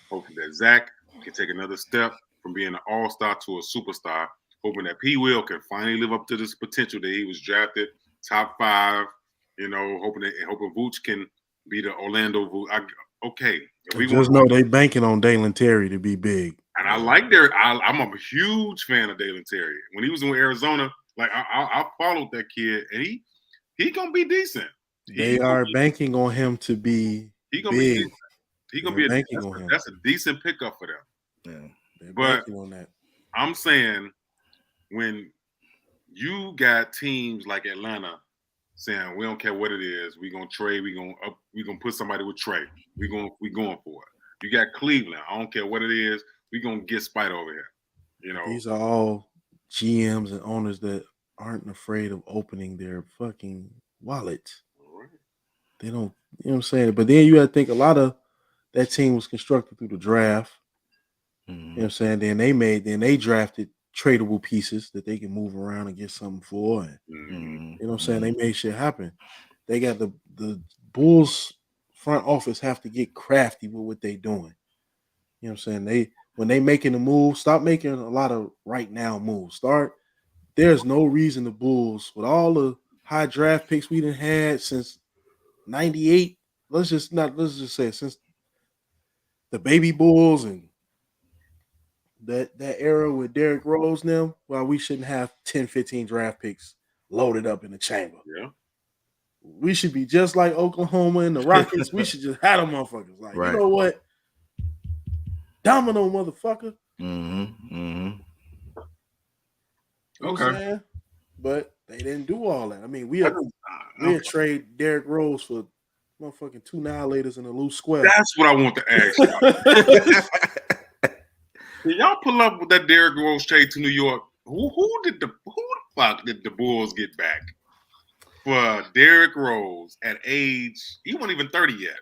hoping that Zach can take another step from being an all-star to a superstar, hoping that P. Will can finally live up to this potential that he was drafted top 5, hoping Vooch can be the Orlando Vooch. Okay. We just know they banking on Dalen Terry to be big. And I like I'm a huge fan of Dalen Terry. When he was in Arizona, like I followed that kid, and he gonna be decent. They are banking on him to be big. He gonna be banking on him. That's a decent pickup for them. Yeah, they're but banking on that. I'm saying when you got teams like Atlanta saying we don't care what it is, we gonna trade, we gonna put somebody with Trey, we going for it. You got Cleveland, I don't care what it is, we gonna get Spite over here. These are all GMs and owners that aren't afraid of opening their fucking wallets. Right. They don't, you know what I'm saying? But then you gotta think a lot of that team was constructed through the draft. You know what I'm saying? Then they drafted tradable pieces that they can move around and get something for. And, Mhm. you know what I'm saying? They made shit happen. They got the Bulls front office have to get crafty with what they doing. You know what I'm saying? When they making a move, stop making a lot of right now moves. There's no reason the Bulls, with all the high draft picks we done had since 98, let's just say since the baby Bulls and that era with Derrick Rose now, well, we shouldn't have 10, 15 draft picks loaded up in the chamber. Yeah. We should be just like Oklahoma and the Rockets. We should just have them motherfuckers. Like, you know what? Domino, motherfucker. You know what I'm saying? But they didn't do all that. I mean, we'll trade Derrick Rose for motherfucking 2 Annihilators in a loose square. That's what I want to ask y'all. Can y'all pull up with that Derrick Rose trade to New York? Who the fuck did the Bulls get back for Derrick Rose at age? He wasn't even 30 yet.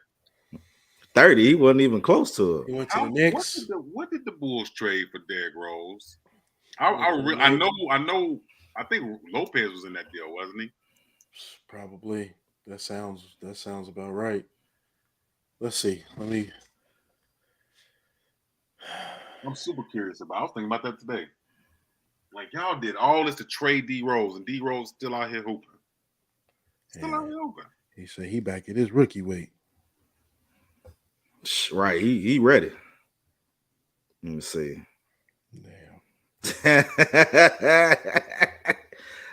30, he wasn't even close to it. He went to the Knicks. What did the Bulls trade for Derrick I think Lopez was in that deal, wasn't he? Probably. That sounds about right. Let's see. I'm super curious about. I was thinking about that today. Like, y'all did all this to trade D Rose, and D Rose still out here hooping. He said he back at his rookie weight. Right, he ready. Let me see. Damn.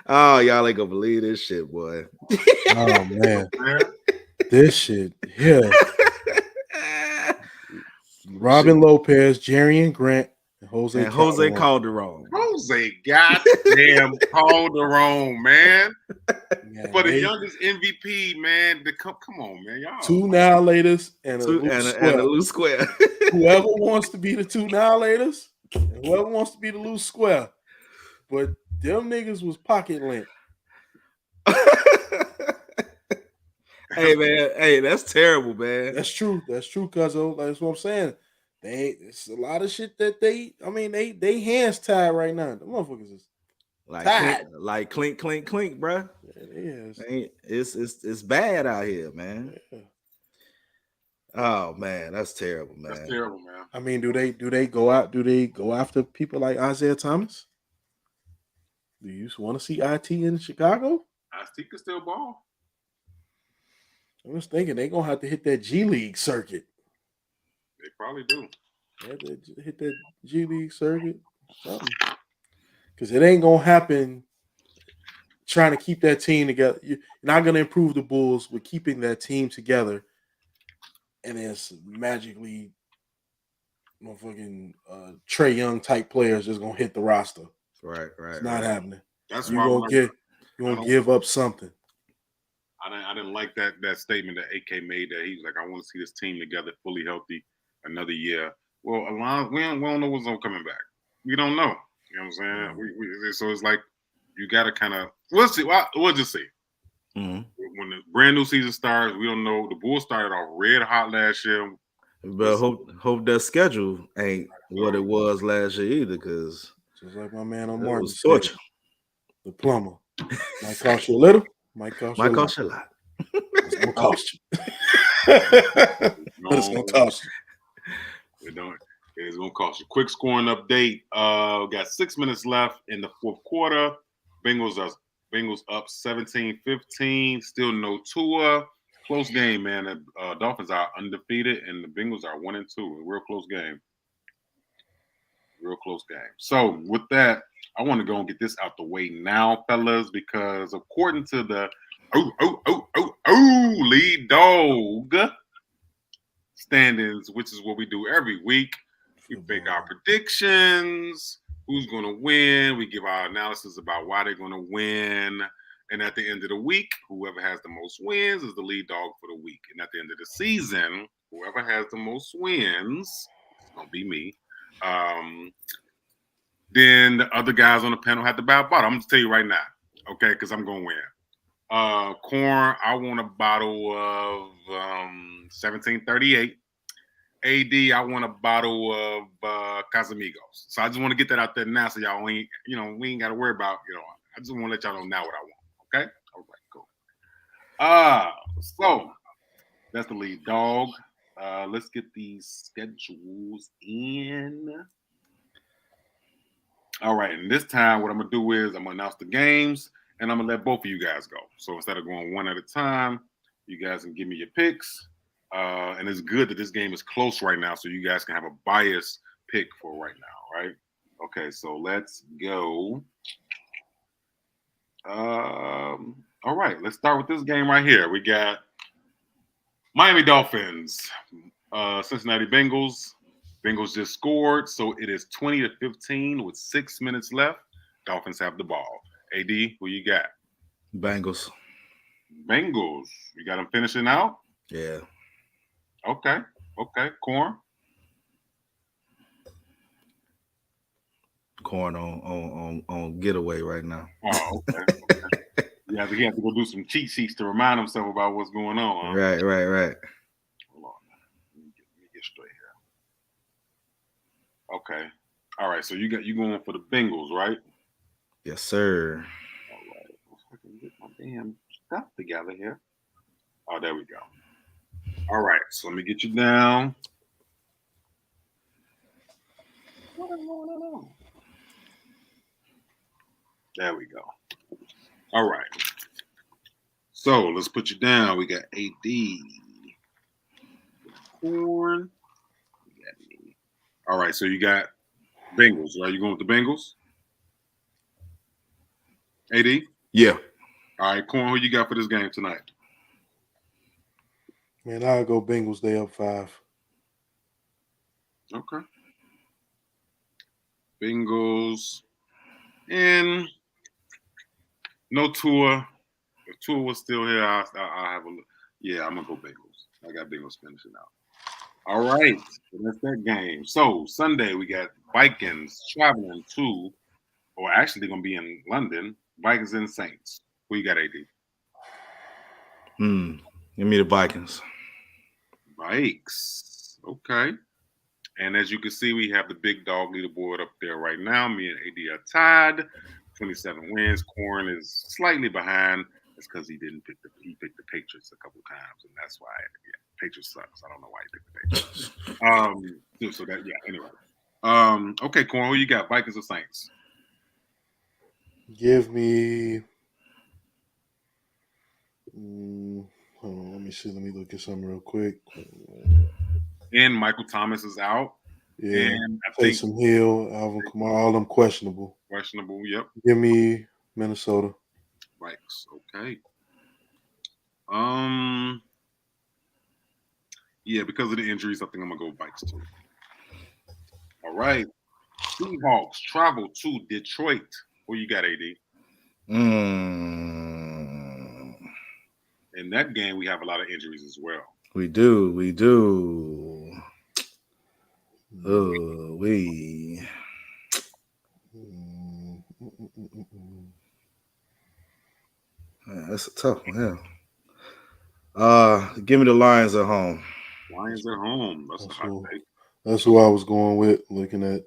Oh, y'all ain't gonna believe this shit, boy. Oh man, this shit, yeah. Robin Lopez, Jarian Grant, and Jose Calderon. Jose goddamn Calderon, man. For the youngest MVP, man. Come on, man. Y'all 2 Annihilators and a loose square. Whoever wants to be the 2 Annihilators, and whoever wants to be the loose square. But them niggas was pocket lint. Hey man, hey, that's terrible, man. That's true, cuz that's what I'm saying. It's a lot of shit that they hands tied right now. The motherfuckers is tied. Like clink, clink, clink, bro. It is. It's bad out here, man. Yeah. Oh man, that's terrible, man. That's terrible, man. I mean, do they go out? Do they go after people like Isaiah Thomas? Do you want to see IT in Chicago? IT can still ball. I was thinking they're gonna have to hit that G League circuit. They probably do. They have to hit that G League circuit, something. Because it ain't gonna happen trying to keep that team together. You're not gonna improve the Bulls with keeping that team together, and it's magically motherfucking Trae Young type players just gonna hit the roster. Right. It's not happening. That's you gonna give up something. I didn't like that statement that AK made, that he was like, I want to see this team together, fully healthy, another year. Well, we don't know what's coming back. We don't know. You know what I'm saying? So it's like, you got to kind of, we'll see. We'll just see. Mm-hmm. When the brand new season starts, we don't know. The Bulls started off red hot last year. But hope that schedule ain't what it was last year either, because just like my man on Martin was torture. The plumber might cost you a little, might cost you a lot. It's gonna cost you. But it's gonna cost you. It's gonna cost you. Quick scoring update. We got 6 minutes left in the fourth quarter. Bengals up 17-15. Still no Tua. Close game, man. The Dolphins are undefeated, and the Bengals are 1-2. A real close game. So with that, I want to go and get this out the way now, fellas, because according to the lead dog standings, which is what we do every week, we make our predictions, who's going to win. We give our analysis about why they're going to win. And at the end of the week, whoever has the most wins is the lead dog for the week. And at the end of the season, whoever has the most wins, it's going to be me. Then the other guys on the panel have to bow bottom. I'm going to tell you right now, okay, because I'm going to win. Corn, I want a bottle of 1738. AD, I want a bottle of Casamigos. So I just want to get that out there now, so y'all ain't, we ain't got to worry about, I just want to let y'all know now what I want. Okay. All right. Cool. So that's the lead dog. Let's get these schedules in. All right, and this time what I'm gonna do is I'm gonna announce the games and I'm gonna let both of you guys go. So instead of going one at a time, you guys can give me your picks. And it's good that this game is close right now, so you guys can have a biased pick for right now, right? Okay, so let's go. All right, let's start with this game right here. We got Miami Dolphins, Cincinnati Bengals. Bengals just scored, so it is 20-15 with 6 minutes left. Dolphins have the ball. AD, who you got? Bengals. Bengals. You got them finishing out? Yeah. Okay. Corn. Corn on getaway right now. Oh, okay. He have to go do some cheat sheets to remind himself about what's going on. Huh? Right. Hold on. Let me get straight here. Okay. All right. So you going for the Bengals, right? Yes, sir. All right. If I can get my damn stuff together here. Oh, there we go. All right. So let me get you down. What is going on? There we go. All right. So let's put you down. We got AD. Corn. We got me. All right. So you got Bengals, right? You going with the Bengals? AD? Yeah. All right, Corn, who you got for this game tonight? Man, I'll go Bengals. They up 5. Okay. Bengals. And no Tua. If Tua was still here, I'll have a look. Yeah, I'm going to go Bengals. I got Bengals finishing out. All right. So that's that game. So Sunday, we got Vikings traveling to, or actually going to be in London, Vikings and Saints. Who you got, AD? Give me the Vikings. Vikes. Okay. And as you can see, we have the Big Dawg Leaderboard up there right now. Me and AD are tied. 27 wins. Corn is slightly behind. It's because he picked the Patriots a couple times, and that's why Patriots sucks. I don't know why he picked the Patriots. So that anyway. Okay, Corn, who you got? Vikings or Saints? Give me. Hold on, let me see. Let me look at something real quick. And Michael Thomas is out. Yeah, and I think Taysom Hill, Alvin Kamara, all them questionable. Questionable. Yep. Give me Minnesota. Vikes. Okay. Yeah, because of the injuries, I think I'm gonna go Vikes too. All right. Seahawks travel to Detroit. Who you got, AD? In that game, we have a lot of injuries as well. We do. Oh, Man, that's a tough one. Yeah. Give me the Lions at home. Lions at home. That's a hot take. That's who I was going with. Looking at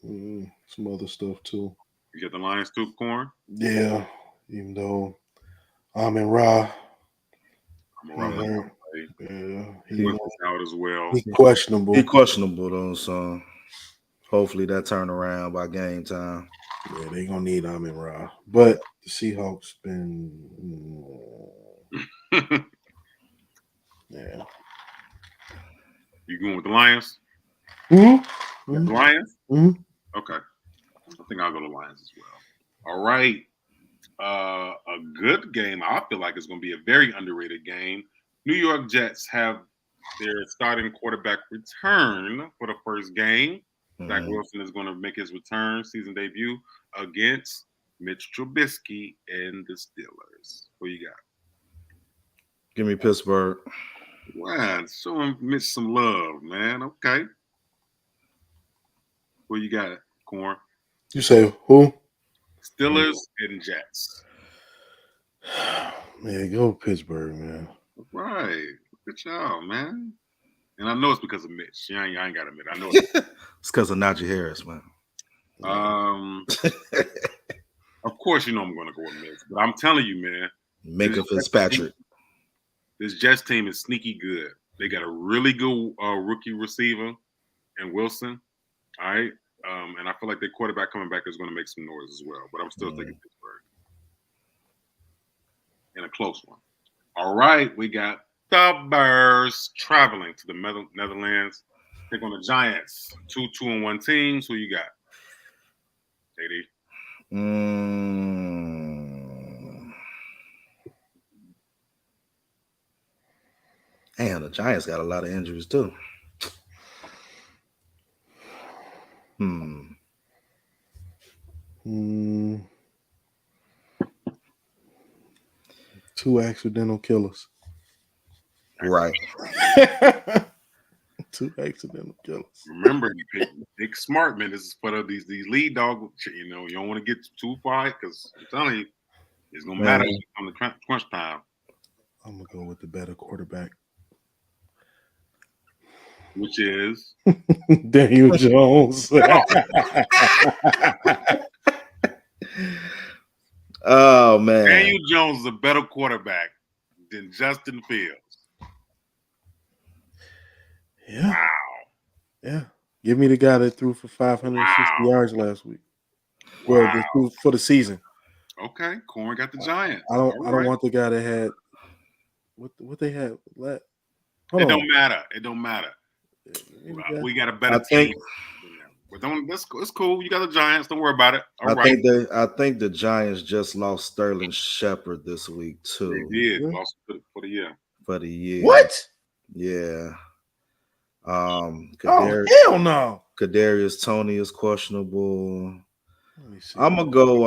some other stuff too. You got the Lions too, Corn? Yeah, even though Amin Ra. Yeah, he was out as well. He's questionable. He's questionable though, so hopefully that turn around by game time. Yeah, they gonna need Amin Ra, but the Seahawks been yeah. You going with the Lions? Mm-hmm. The Lions? Mm-hmm. Okay. I think I'll go to Lions as well. All right. A good game. I feel like it's going to be a very underrated game. New York Jets have their starting quarterback return for the first game. Zach Wilson is going to make his return, season debut against Mitch Trubisky and the Steelers. Who you got? Give me Pittsburgh. Wow, showing Mitch some love, man. Okay. Who you got, Corn? You say who? Steelers and Jets. Man, go Pittsburgh, man. All right. Look at y'all, man. And I know it's because of Mitch. I ain't got to admit. I know it's It's because of Najee Harris, man. Of course, you know I'm going to go with Mitch. But I'm telling you, man. Minka Fitzpatrick. This Jets team is sneaky good. They got a really good rookie receiver in Wilson. All right. And I feel like their quarterback coming back is going to make some noise as well. But I'm still thinking Pittsburgh. In a close one. All right. We got the Bears traveling to the Netherlands. Take on the Giants. 2-2-1 teams. Who you got? JD. Damn, the Giants got a lot of injuries too. Two accidental killers. Right. Two accidental killers. Remember, Nick Smart, man. This is for these lead dog. You know, you don't want to get too far because I'm telling you, it's gonna matter on the crunch time. I'm gonna go with the better quarterback, which is Daniel Jones. Oh man, Daniel Jones is a better quarterback than Justin Fields. Yeah. Wow. Yeah. Give me the guy that threw for 560 yards last week. Well, for the season. Okay, Corn got the Giants. I don't want the guy that had what they had. It don't matter. It don't matter. We got a better team. But it's cool. You got the Giants. Don't worry about it. I think the Giants just lost Sterling Shepard this week too. They did. Lost for the year. For the year. What? Yeah. Hell no. Kadarius Toney is questionable. I'm gonna go.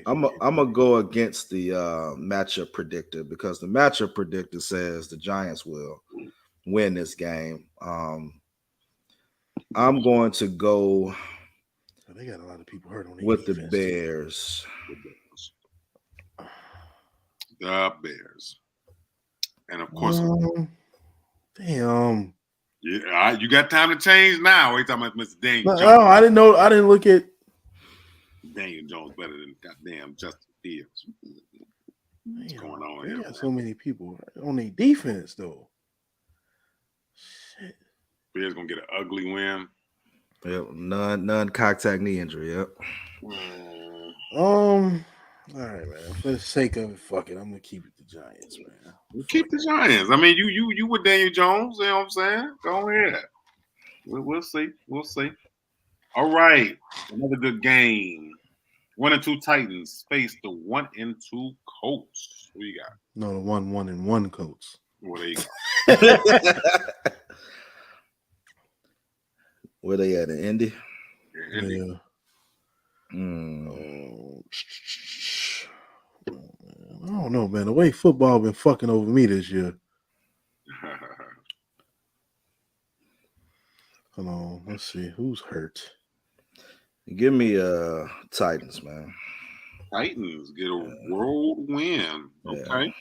I'm gonna go against the matchup predictor because the matchup predictor says the Giants will win this game. I'm going to go. They got a lot of people hurt on with the Bears. The Bears, and of course. Damn. Yeah, you got time to change now. We're talking about Mr. Daniel Jones. No, I didn't know. I didn't look at Daniel Jones better than goddamn Justin Fields. What's going on here? They got so many people on their defense, though. Shit. Bears gonna get an ugly win. Yep, non-contact knee injury. Yep. All right, man. For the sake of it, fuck it. I'm gonna keep it the Giants, man. Keep the Giants. I mean, you with Daniel Jones. You know what I'm saying? Go ahead. We'll see. We'll see. All right, another good game. 1-2 Titans face the 1-2 Colts. Who you got? No, the 1-1 Colts. Well, there you go. Where they at in Indy? Yeah. I don't know, man. The way football been fucking over me this year. Hold on, let's see who's hurt. Give me Titans, man. Titans get a road win. Okay.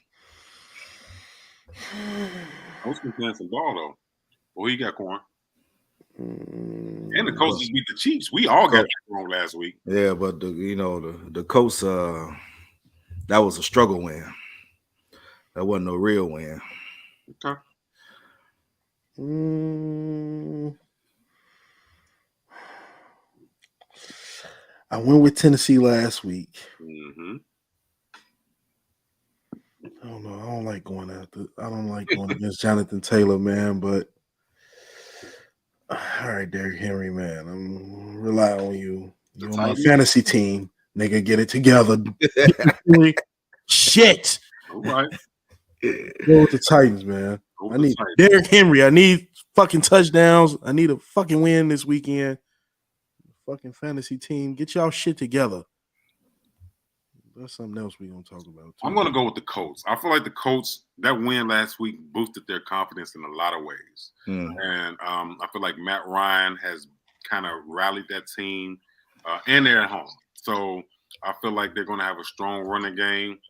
I was playing some ball though. Well, you got Corn. And the Colts just beat the Chiefs. We all got that wrong last week. Yeah, but the Colts that was a struggle win. That wasn't no real win. Okay. I went with Tennessee last week. Mm-hmm. I don't know. I don't like going against Jonathan Taylor, man. But all right, Derrick Henry, man. I'm relying on you. You're on my fantasy team, nigga. Get it together. Shit. All right. Go with the Titans, man. I need Derrick Henry. I need fucking touchdowns. I need a fucking win this weekend. Fucking fantasy team. Get y'all shit together. That's something else we're going to talk about, too. I'm going to go with the Colts. I feel like the Colts, that win last week boosted their confidence in a lot of ways. And I feel like Matt Ryan has kind of rallied that team, and they're at home. So I feel like they're going to have a strong running game.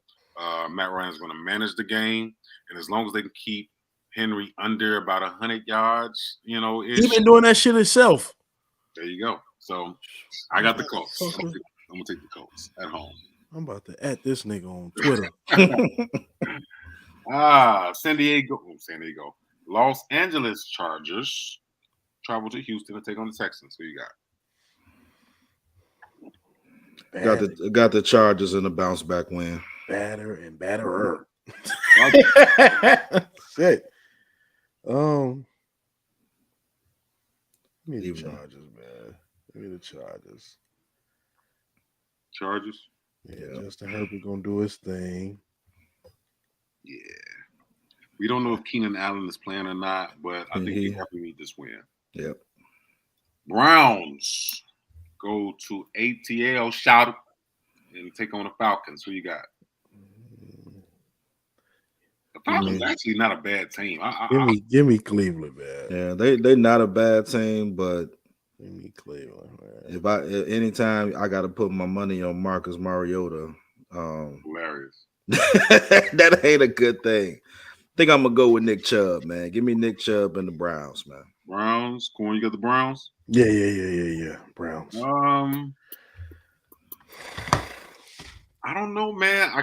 Matt Ryan's going to manage the game. And as long as they can keep Henry under about 100 yards. You know, He been doing that shit himself. There you go. So I got the Colts. I'm gonna take the Colts at home. I'm about to at this nigga on Twitter. San Diego. Los Angeles Chargers travel to Houston to take on the Texans. Who you got? Got the Chargers in the bounce back win. Batter and batterer. Shit. Give me the Chargers, man. Give me the Chargers. Chargers? Yeah, Justin Herbert gonna do his thing. Yeah. We don't know if Keenan Allen is playing or not, but I think he definitely need this win. Yep. Browns go to ATL, shout it, and take on the Falcons. Who you got? The Falcons actually not a bad team. Give me Cleveland, man. Yeah, they not a bad team, but give me Cleveland, man. If anytime I got to put my money on Marcus Mariota, hilarious. That ain't a good thing. I think I'm gonna go with Nick Chubb, man. Give me Nick Chubb and the Browns, man. Browns, Corn, you got the Browns? Yeah. Browns. I don't know, man. I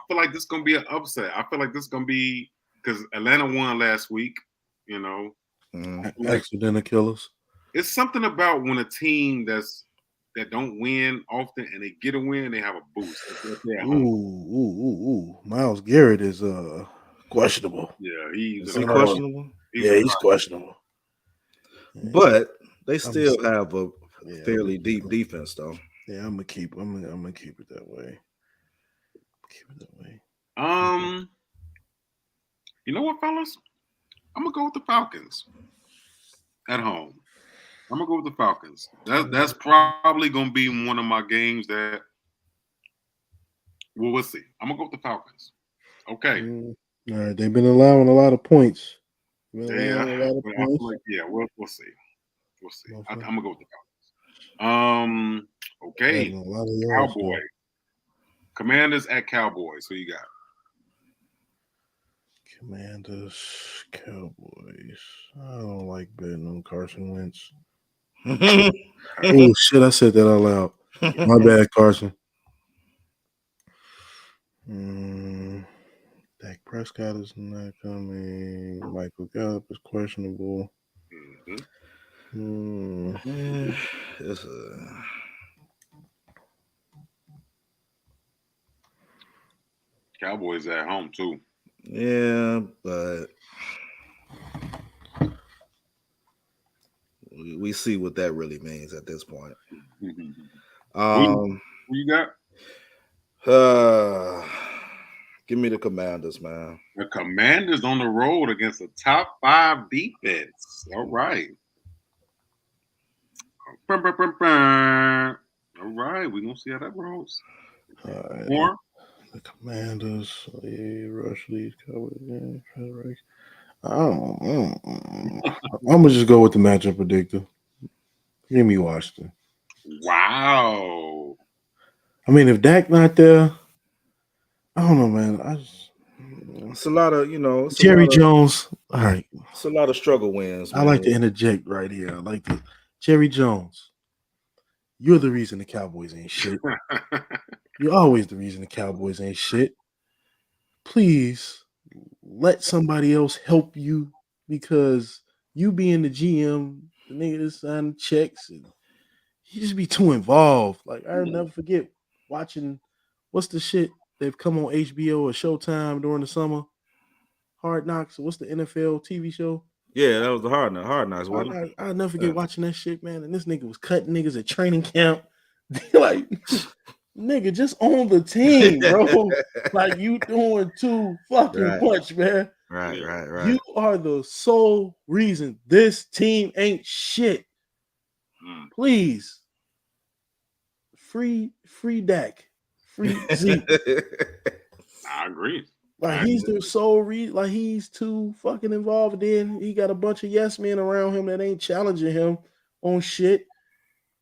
feel like this is gonna be an upset. I feel like this is gonna be because Atlanta won last week. You know, accidental killers. It's something about when a team that don't win often and they get a win, they have a boost. Ooh. Myles Garrett is questionable. Yeah, he's questionable. He's questionable. But they still have a fairly deep defense, though. Yeah, I'm gonna keep it that way. You know what, fellas? I'm gonna go with the Falcons at home. I'm gonna go with the Falcons. That's probably gonna be one of my games that we'll see. I'm gonna go with the Falcons. Okay. All right, they've been allowing a lot of points. We'll see. We'll see. I'm gonna go with the Falcons. Okay. Cowboy. Commanders at Cowboys. Who you got? Commanders, Cowboys. I don't like betting on Carson Wentz. Oh shit! I said that out loud. My bad, Carson. Dak Prescott is not coming. Michael Gallup is questionable. Cowboys at home too. Yeah, but we see what that really means at this point. Who you got? Give me the Commanders, man. The Commanders on the road against a top 5 defense. All right. All right, we're gonna see how that rolls. More. The Commanders, rush these Cowboys. I'm gonna just go with the matchup predictor. Give me Washington. Wow. I mean, if Dak not there, I don't know, man. It's a lot of, Jerry Jones. All right. It's a lot of struggle wins. Man. I like to interject right here. I like to Jerry Jones. You're the reason the Cowboys ain't shit. You're always the reason the Cowboys ain't shit. Please let somebody else help you because you being the GM, the nigga that signed checks, and you just be too involved. Like, I'll never forget watching, what's the shit they've come on HBO or Showtime during the summer? Hard Knocks. What's the NFL TV show? Yeah, that was the Hard Knocks. I'll never forget watching that shit, man. And this nigga was cutting niggas at training camp. Like, nigga, just on the team, bro. Like, you doing too fucking much, man. Right. You are the sole reason this team ain't shit. Please. Free Dak. Free Zeke. I agree. Like, he's the sole reason. Like, he's too fucking involved. Then he got a bunch of yes men around him that ain't challenging him on shit.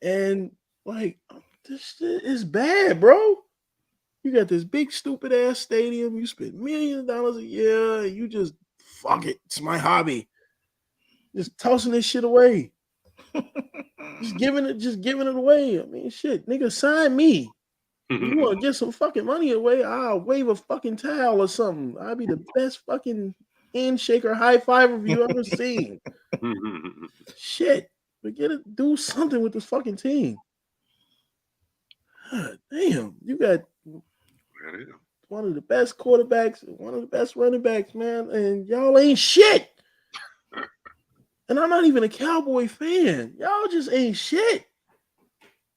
And, like, this shit is bad, bro. You got this big, stupid ass stadium. You spend $millions a year. And you just fuck it, it's my hobby. Just tossing this shit away. just giving it away. I mean, shit, nigga, sign me. You want to get some fucking money away? I'll wave a fucking towel or something. I'll be the best fucking handshaker, high fiver you ever seen. Shit, but do something with this fucking team. God damn, you got one of the best quarterbacks, one of the best running backs, man, and y'all ain't shit. And I'm not even a Cowboy fan. Y'all just ain't shit.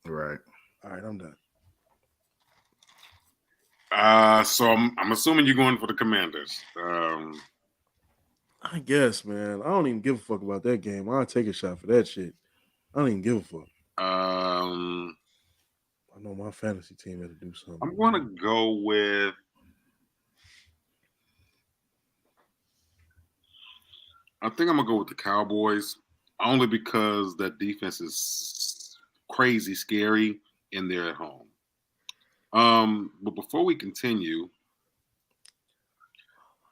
Right. All right, I'm done. So I'm assuming you're going for the Commanders. I guess, man. I don't even give a fuck about that game. I'll take a shot for that shit. I don't even give a fuck. I know my fantasy team had to do something. I'm going to go with. I think I'm going to go with the Cowboys only because that defense is crazy scary and they're at home. But before we continue,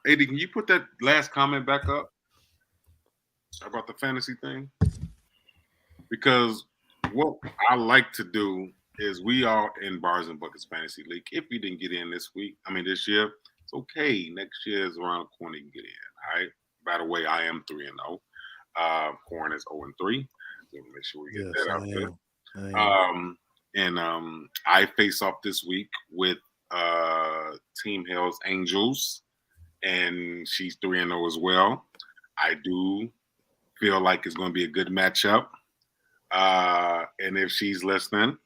AD, can you put that last comment back up about the fantasy thing? Because what I like to do is we are in Bars and Buckets Fantasy League. If you didn't get in this year, it's okay. Next year is around the corner, you can get in. All right. By the way, I am 3-0. Corn is 0-3. So make sure we get that out there. I face off this week with Team Hell's Angels, and she's 3-0 as well. I do feel like it's going to be a good matchup. And if she's listening,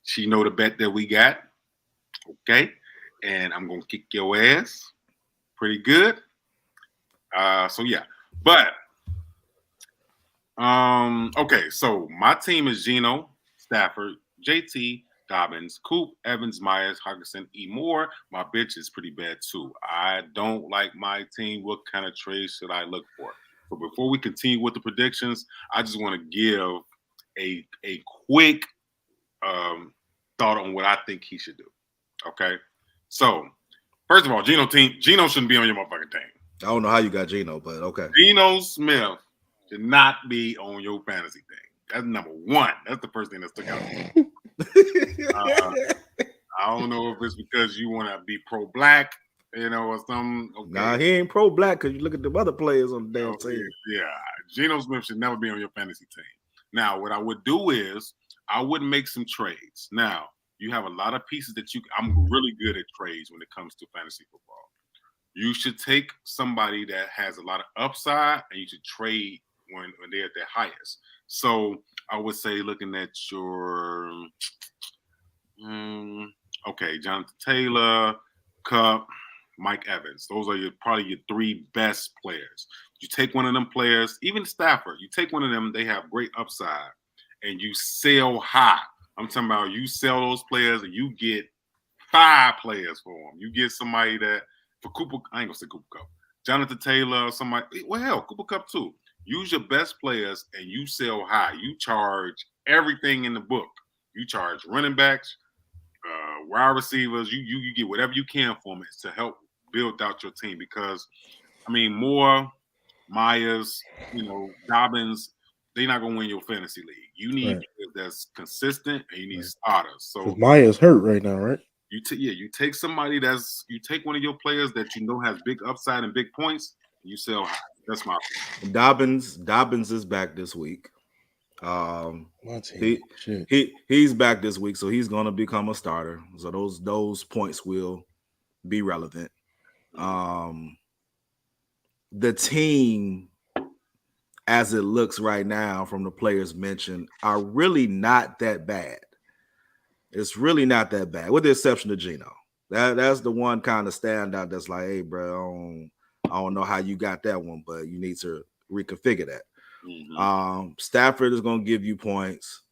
she know the bet that we got. Okay. And I'm going to kick your ass pretty good. So yeah, but okay. So my team is Geno, Stafford, JT, Dobbins, Coop, Evans, Myers, Hawkinson, E. Moore. My bitch is pretty bad too. I don't like my team. What kind of trades should I look for? But before we continue with the predictions, I just want to give a quick thought on what I think he should do. Okay. So first of all, Geno shouldn't be on your motherfucking team. I don't know how you got Geno, but okay. Geno Smith should not be on your fantasy thing. That's number one. That's the first thing that stuck out. I don't know if it's because you want to be pro-black, or something. Okay. Nah, he ain't pro-black because you look at the other players on the damn team. Yeah, Geno Smith should never be on your fantasy team. Now, what I would do is I would make some trades. Now, you have a lot of pieces that I'm really good at trades when it comes to fantasy football. You should take somebody that has a lot of upside and you should trade when they're at their highest. So I would say looking at your Jonathan Taylor, Kupp, Mike Evans. Those are probably your three best players. You take one of them players, even Stafford, you take one of them, they have great upside, and you sell high. I'm talking about you sell those players and you get 5 players for them. You get somebody that, for Cooper, I ain't gonna say Cooper Kupp, Jonathan Taylor, somebody, well, hell, Cooper Kupp too. Use your best players and you sell high. You charge everything in the book. You charge running backs, wide receivers. You get whatever you can for them to help build out your team. Because, I mean, Moore, Myers, Dobbins, they're not gonna win your fantasy league. You need players that's consistent and you need starters. So Myers hurt right now, right? You take somebody you take one of your players that has big upside and big points, and you sell high. That's my opinion. Dobbins is back this week. He's back this week, so he's gonna become a starter. So those points will be relevant. The team, as it looks right now from the players mentioned, are really not that bad. It's really not that bad, with the exception of Geno. That's the one kind of standout that's like, hey, bro, I don't know how you got that one, but you need to reconfigure that. Mm-hmm. Stafford is going to give you points.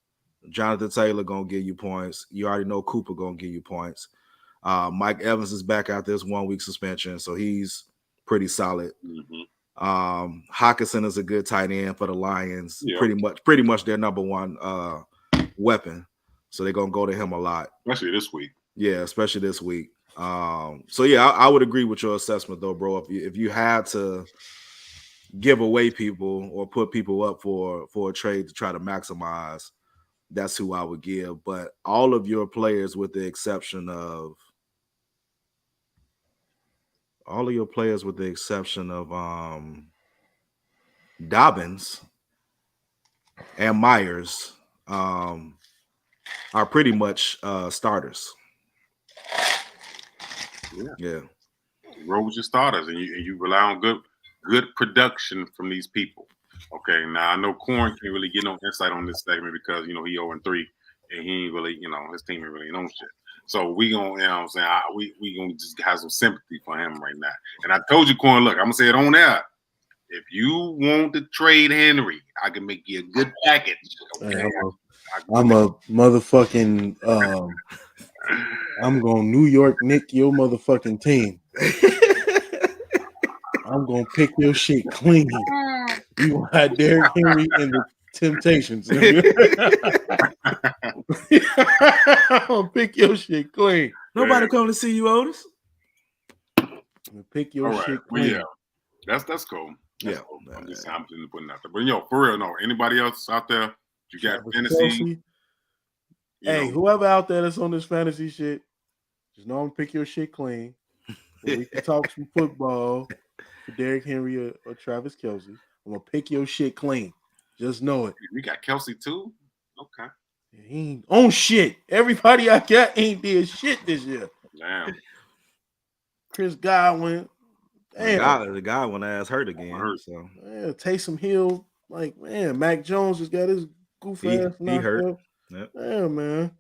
Jonathan Taylor going to give you points. You already know Cooper going to give you points. Mike Evans is back out this 1 week suspension, so he's pretty solid. Mm-hmm. Hawkinson is a good tight end for the Lions. Yeah. Pretty much their number one weapon. So they're going to go to him a lot. Especially this week. Yeah, especially this week. So yeah, I would agree with your assessment though, bro. If you had to give away people or put people up for a trade to try to maximize, that's who I would give. But all of your players, with the exception of Dobbins and Myers, are pretty much starters. Yeah. Roll with your starters, and you rely on good production from these people. Okay, now I know Corn can't really get no insight on this segment because he 0-3, and he ain't really his team ain't really know shit. So we gonna what I'm saying, we gonna just have some sympathy for him right now. And I told you, Corn, look, I'm gonna say it on air. If you want to trade Henry, I can make you a good package. Okay? Hey, I'm a motherfucking. I'm gonna New York Nick your motherfucking team. I'm gonna pick your shit clean. You gonna have Derrick Henry and the Temptations. I'm gonna pick your shit clean. Nobody come to see you, Otis. I'm gonna pick your shit clean. Well, yeah, that's cool. That's cool. I'm just putting out there. But for real, no. Anybody else out there? You got fantasy? Hey, whoever out there that's on this fantasy shit, just know I'm gonna pick your shit clean. We can talk some football for Derrick Henry or Travis Kelce. I'm gonna pick your shit clean. Just know it. We got Kelce too? Okay. He ain't on shit. Everybody I got ain't did shit this year. Damn. Chris Godwin. Damn. The guy when ass hurt again. So yeah, Taysom Hill. Like, man, Mac Jones just got his goof ass knocked hurt. up. Yep. Yeah, man.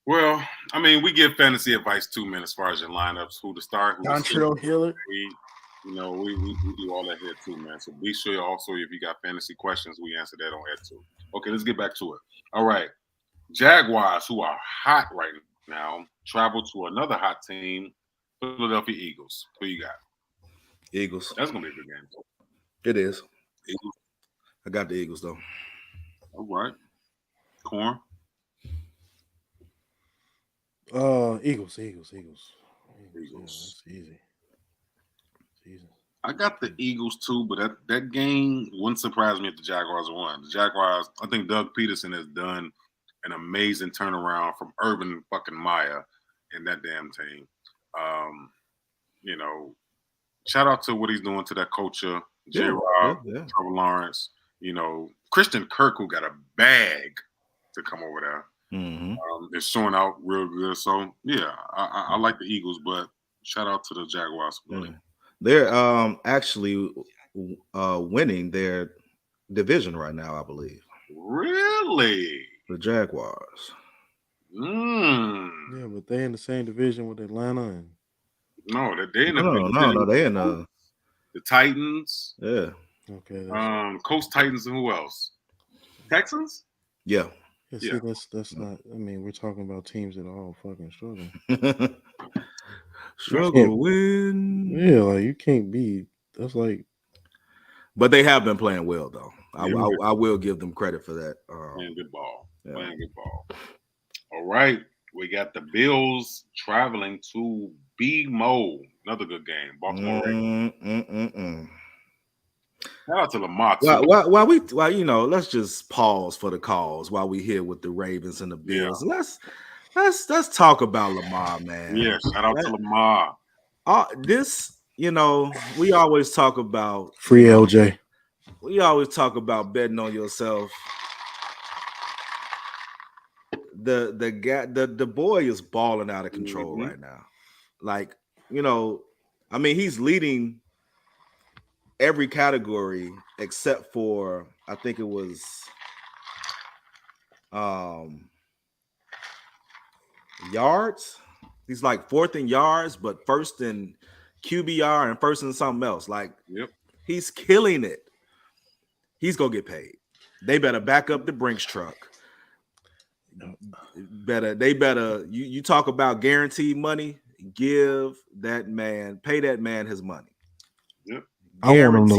Well, I mean, we give fantasy advice too, man, as far as your lineups, who to start, who Dontrell Hillard. We do all that here too, man. So be sure also, if you got fantasy questions, we answer that on air too. Okay, let's get back to it. All right. Jaguars, who are hot right now, travel to another hot team, Philadelphia Eagles. Who you got? Eagles. That's gonna be a good game. It is. Eagles. I got the Eagles though. All right. Corn. Eagles. Yeah, that's easy. It's easy. I got the Eagles too, but that game wouldn't surprise me if the Jaguars won. The Jaguars, I think Doug Peterson has done an amazing turnaround from Urban fucking Meyer and that damn team. Shout out to what he's doing to that culture, J-Rob, Trevor Lawrence, Christian Kirk, who got a bag to come over there. Mm-hmm. It's showing out real good. So, yeah, I like the Eagles, but shout out to the Jaguars. Really. They're actually winning their division right now, I believe. Really? The Jaguars. Yeah, but they're in the same division with Atlanta and no, they're in the no, they're in the Titans. Yeah. Okay. Coast Titans and who else? Texans? Yeah. See, that's not. I mean, we're talking about teams that are all fucking struggling. Struggle win. Yeah, like you can't be. That's like. But they have been playing well, though. I will give them credit for that. Playing good ball. Yeah. Playing good ball. All right. We got the Bills traveling to BMO. Another good game. Baltimore Ravens. Shout out to Lamar too. Let's just pause for the cause while we here with the Ravens and the Bills. Yeah. Let's talk about Lamar, man. Yeah, shout out to Lamar. We always talk about free LJ. We always talk about betting on yourself. The boy is balling out of control right now. Like, he's leading every category except for I think it was yards. He's like fourth in yards, but first in QBR and first in something else. Like, he's killing it. He's gonna get paid. They better back up the Brinks truck. You talk about guaranteed money, pay that man his money. Yep. I want him to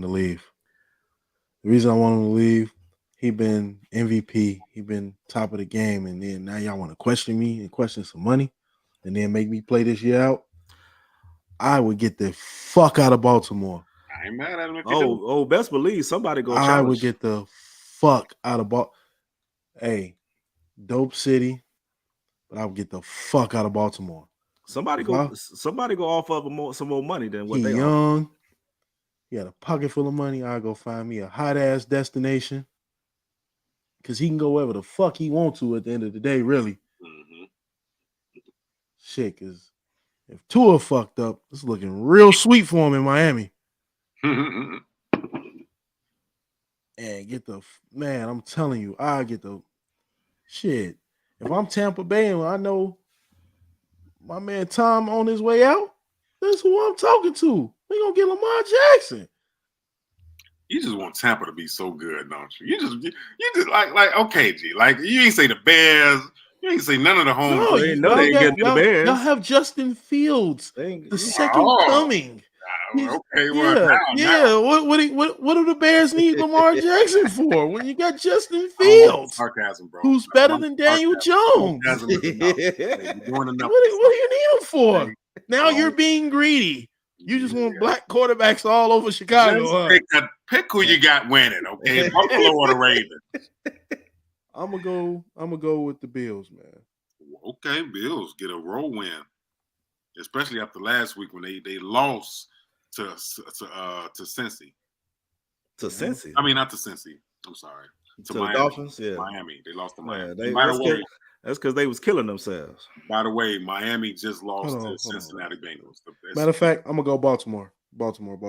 leave. The reason I want him to leave, he been MVP, he been top of the game, and then now y'all want to question me and question some money. and then make me play this year out, I would get the fuck out of Baltimore. I ain't mad at him if you do. Oh, best believe somebody go I would challenge. get the fuck out of Baltimore. Hey, dope city, but I would get the fuck out of Baltimore. Somebody go offer up some more money than what He they offer. young. He got a pocket full of money. I go find me a hot ass destination. Cause he can go wherever the fuck he want to at the end of the day, really. Mm-hmm. Shit, cause if Tua fucked up, it's looking real sweet for him in Miami. And get the man, I'm telling you, I get the shit. If I'm Tampa Bay and I know my man Tom on his way out, that's who I'm talking to. We gonna get Lamar Jackson. You just want Tampa to be so good, don't you? You just like okay, G. Like you ain't say the Bears, you ain't say none of the home. No, they get the Bears. Y'all have Justin Fields, the second coming. Okay, well, yeah. What do the Bears need Lamar Jackson for when you got Justin Fields, sarcasm, bro, who's better than Daniel Jones? You're doing enough. What do you need him for? Now you're being greedy. You just want black quarterbacks all over Chicago. Just pick who you got winning, okay? Buffalo or the Ravens. I'm gonna go with the Bills, man. Okay, Bills get a roll win, especially after last week when they lost to Cincy. To Cincy. I mean, not to Cincy. I'm sorry. To Miami. The Dolphins. Yeah, Miami. They lost to Miami. That's because they was killing themselves. By the way, Miami just lost to Cincinnati Bengals. Matter of fact, I'm gonna go Baltimore. Baltimore.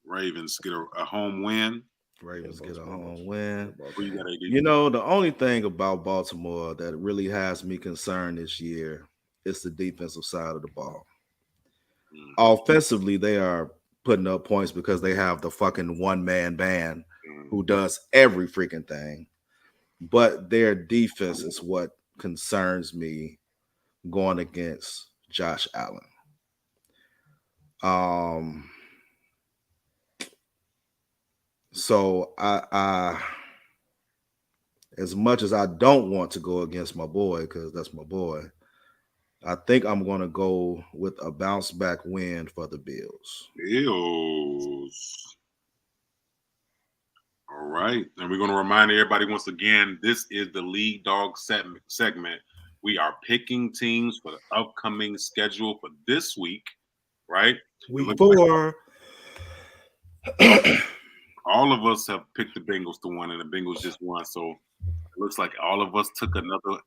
Ravens get a home win. Ravens get a home win. You know, the only thing about Baltimore that really has me concerned this year is the defensive side of the ball. Offensively, they are putting up points because they have the fucking one-man band who does every freaking thing. But their defense is what concerns me going against Josh Allen. So I as much as I don't want to go against my boy, because that's my boy, I think I'm going to go with a bounce back win for the Bills. All right. And we're going to remind everybody once again, this is the Lead Dog segment. We are picking teams for the upcoming schedule for this week, right? Week 4. All of us have picked the Bengals to win, and the Bengals just won. So it looks like all of us took another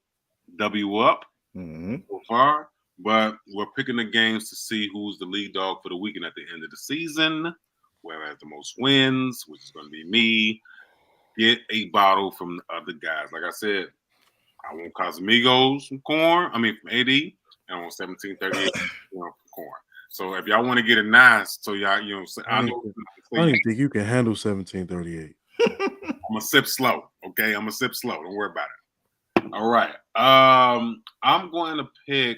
W up so far. But we're picking the games to see who's the lead dog for the weekend at the end of the season. Whoever has the most wins, which is going to be me, get a bottle from the other guys. Like I said, I want Casamigos from Corn. I mean, from AD. And I want 1738 from Corn. So if y'all want to get a nice, so y'all, I don't even think you can handle 1738. I'm gonna sip slow, okay? I'm gonna sip slow. Don't worry about it. All right. I'm going to pick.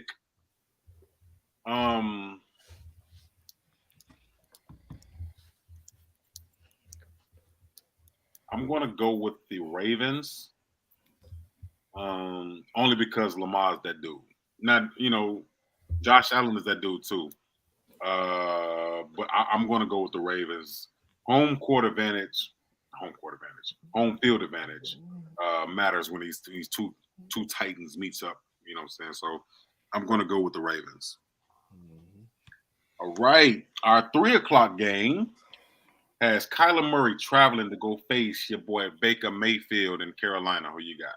I'm going to go with the Ravens. Only because Lamar's that dude. Not, Josh Allen is that dude too. But I'm going to go with the Ravens. Home field advantage matters when these two Titans meets up. You know what I'm saying? So I'm going to go with the Ravens. All right. Our 3:00 game has Kyler Murray traveling to go face your boy Baker Mayfield in Carolina. Who you got?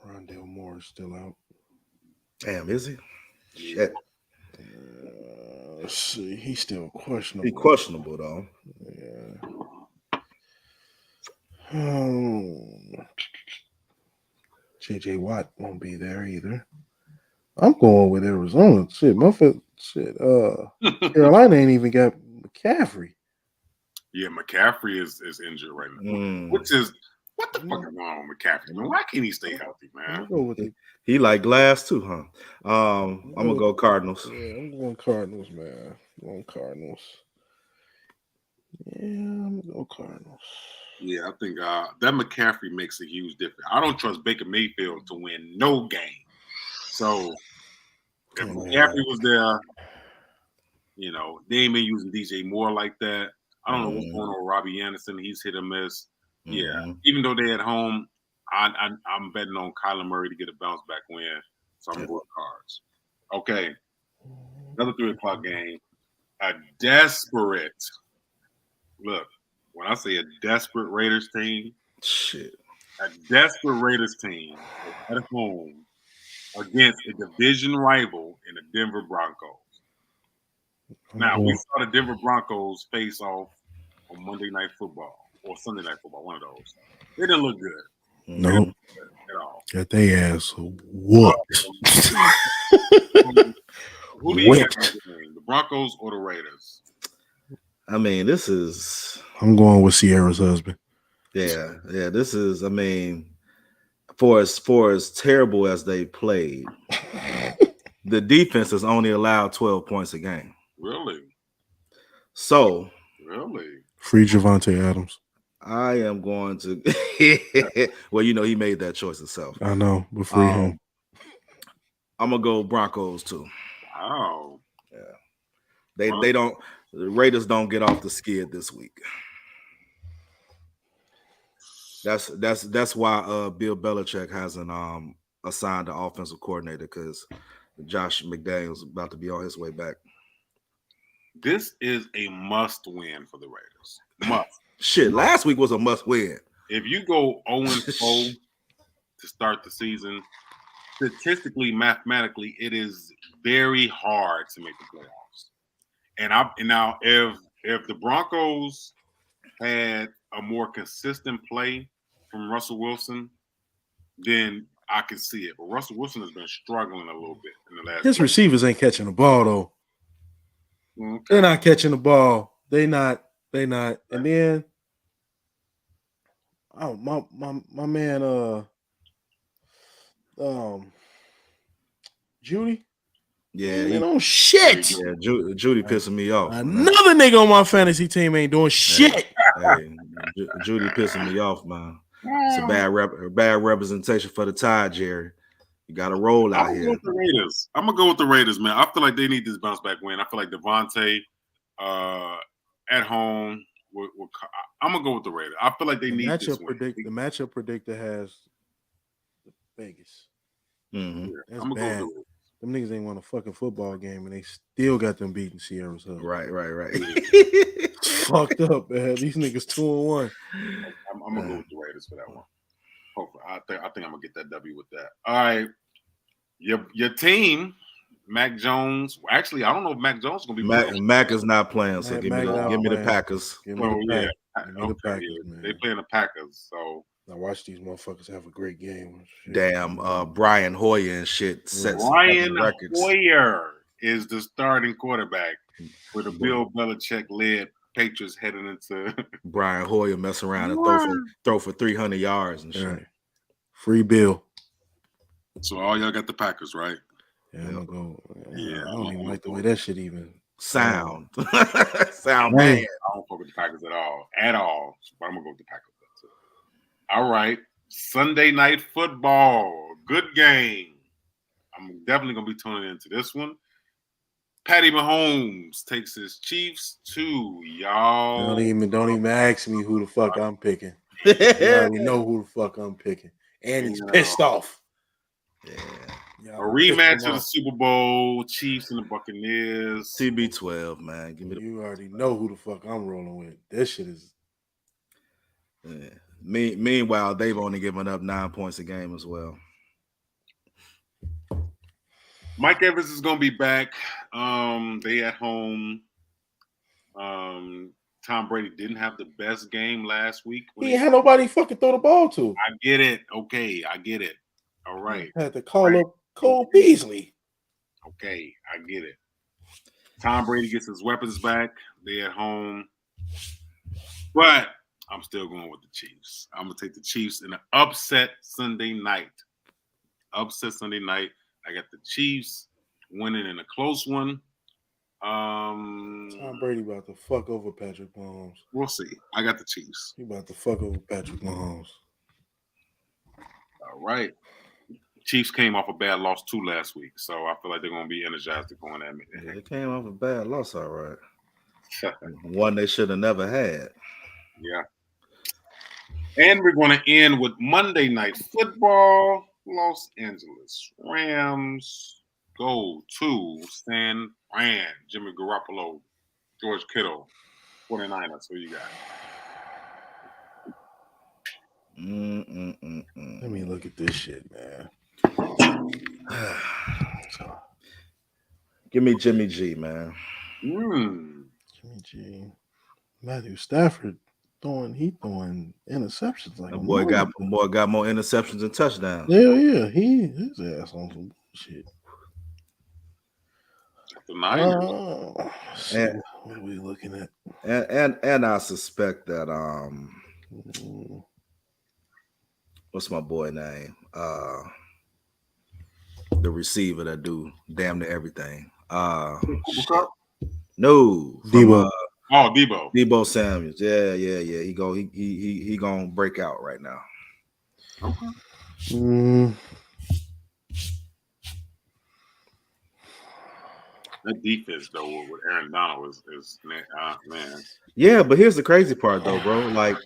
Rondale Moore is still out. Damn, is he? Shit. Let's see. He's still questionable. He's questionable, though. Yeah. J.J. Watt won't be there either. I'm going with Arizona. Carolina ain't even got McCaffrey. Yeah, McCaffrey is injured right now. Which is, what the fuck is wrong with McCaffrey, man? Why can't he stay healthy, man? He like glass too, huh? I'm gonna go Cardinals. Yeah, I'm going Cardinals, man. I'm going Cardinals. Yeah, I'm gonna go Cardinals. Yeah, I think that McCaffrey makes a huge difference. I don't trust Baker Mayfield to win no game. So if McCaffrey was there, they ain't been using DJ Moore like that. I don't know what's going on with Robbie Anderson. He's hit or miss. Yeah, even though they're at home, I'm betting on Kyler Murray to get a bounce back win. So I'm going to go with Cards. Okay, another 3:00 game. A desperate look. When I say a desperate Raiders team, a desperate Raiders team at home against a division rival in the Denver Broncos. Now, we saw the Denver Broncos face off on Monday Night Football or Sunday Night Football, one of those. They didn't look good. No. At all. Got they ass whooped. Who do you got in the game, the Broncos or the Raiders? I mean, this is. I'm going with Sierra's husband. Yeah. This is. I mean, for as terrible as they played, the defense has only allowed 12 points a game. Really? So. Really? Free Javonte Adams. I am going to. Well, he made that choice himself. I know, but free him. I'm gonna go Broncos too. Wow. Yeah. They don't. The Raiders don't get off the skid this week. That's why Bill Belichick hasn't assigned an offensive coordinator, because Josh McDaniels about to be on his way back. This is a must win for the Raiders. Must. Shit, last week was a must win. If you go 0-4 to start the season, statistically, mathematically, it is very hard to make the playoffs. And now if the Broncos had a more consistent play from Russell Wilson, then I can see it. But Russell Wilson has been struggling a little bit in the last. His receivers ain't catching the ball though. Okay. They're not catching the ball. They not. And then, my man, Judy. Yeah, he don't shit. Yeah, Judy pissing me off. Another nigga on my fantasy team ain't doing shit. Hey, Judy pissing me off, man. It's a bad representation for the Tide, Jerry. You got to roll out here. I'm gonna go with the Raiders, man. I feel like they need this bounce back win. I feel like Devontae at home. I'm gonna go with the Raiders. I feel like they need this win. The matchup predictor has Vegas. Mm-hmm. That's bad. Them niggas ain't won a fucking football game, and they still got them beating Sierra's husband. Right. Fucked up, man. These niggas 2-1. I'm gonna go with the Raiders for that one. Hopefully, I think I'm gonna get that W with that. All right, your team, Mac Jones. Actually, I don't know if Mac Jones is gonna be. Mac is not playing, so give me the Packers. Give me the Packers, man. They playing the Packers, so. Now watch these motherfuckers have a great game. Damn, Brian Hoyer and shit sets Brian records. Hoyer is the starting quarterback for the Bill Belichick-led Patriots heading into. Brian Hoyer mess around and throw for 300 yards and shit. Right. Free Bill. So all y'all got the Packers, right? Yeah, I'm gonna go. Yeah, I don't even like the way that shit even sound. Man. I don't fuck with the Packers at all. But I'm gonna go with the Packers. All right, Sunday Night Football, good game. I'm definitely gonna be tuning into this one. Patty Mahomes takes his Chiefs to y'all. Don't even ask me who the fuck I'm picking. You already know who the fuck I'm picking, and he's pissed off. Yeah. A rematch of the Super Bowl, Chiefs and the Buccaneers. TB12, man. You already know who the fuck I'm rolling with. This shit is. Yeah. Meanwhile, they've only given up 9 points a game as well. Mike Evans is going to be back. They at home. Tom Brady didn't have the best game last week. He ain't had nobody fucking throw the ball to. I get it. Okay, I get it. All right. Had to call up Cole Beasley. Okay, I get it. Tom Brady gets his weapons back. They at home. But I'm still going with the Chiefs. I'm going to take the Chiefs in an upset Sunday night. I got the Chiefs winning in a close one. Tom Brady about to fuck over Patrick Mahomes. We'll see. I got the Chiefs. He about to fuck over Patrick Mahomes. All right. Chiefs came off a bad loss too last week, so I feel like they're going to be energized to going at me. Yeah, they came off a bad loss, all right. One they should have never had. Yeah. And we're going to end with Monday Night Football. Los Angeles Rams go to San Fran. Jimmy Garoppolo, George Kittle, 49ers. Who you got? Let me look at this shit, man. Give me Jimmy G, man. Jimmy G. Matthew Stafford throwing interceptions like The boy got more interceptions and touchdowns. Hell yeah, his ass on some bullshit. The Niners. What are we looking at? And I suspect that what's my boy name? The receiver that do damn near everything. No, Debo. Debo. Debo Samuels. Yeah. He gonna break out right now. Okay. That defense though with Aaron Donald is man. Yeah, but here's the crazy part though, bro. Like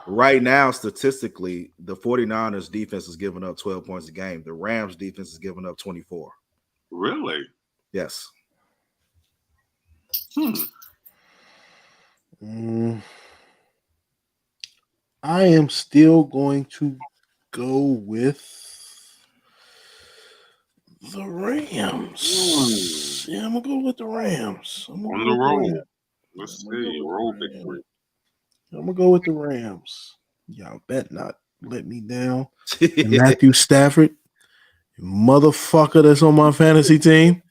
right now, statistically, the 49ers defense is giving up 12 points a game. The Rams defense is giving up 24. Really? Yes. I am still going to go with the Rams. Yeah, I'm gonna go with the Rams. On the road. Let's see. Road victory. I'm gonna go with the Rams. Y'all bet not let me down. And Matthew Stafford, motherfucker that's on my fantasy team.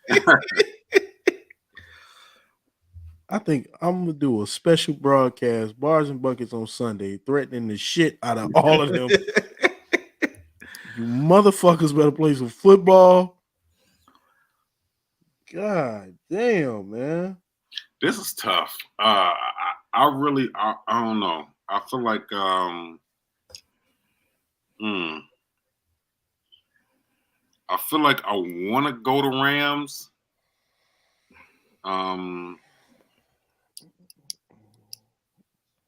I think I'm gonna do a special broadcast, Bars and Buckets on Sunday, threatening the shit out of all of them. You motherfuckers better play some football. God damn, man. This is tough. I don't know. I feel like I feel like I want to go to Rams.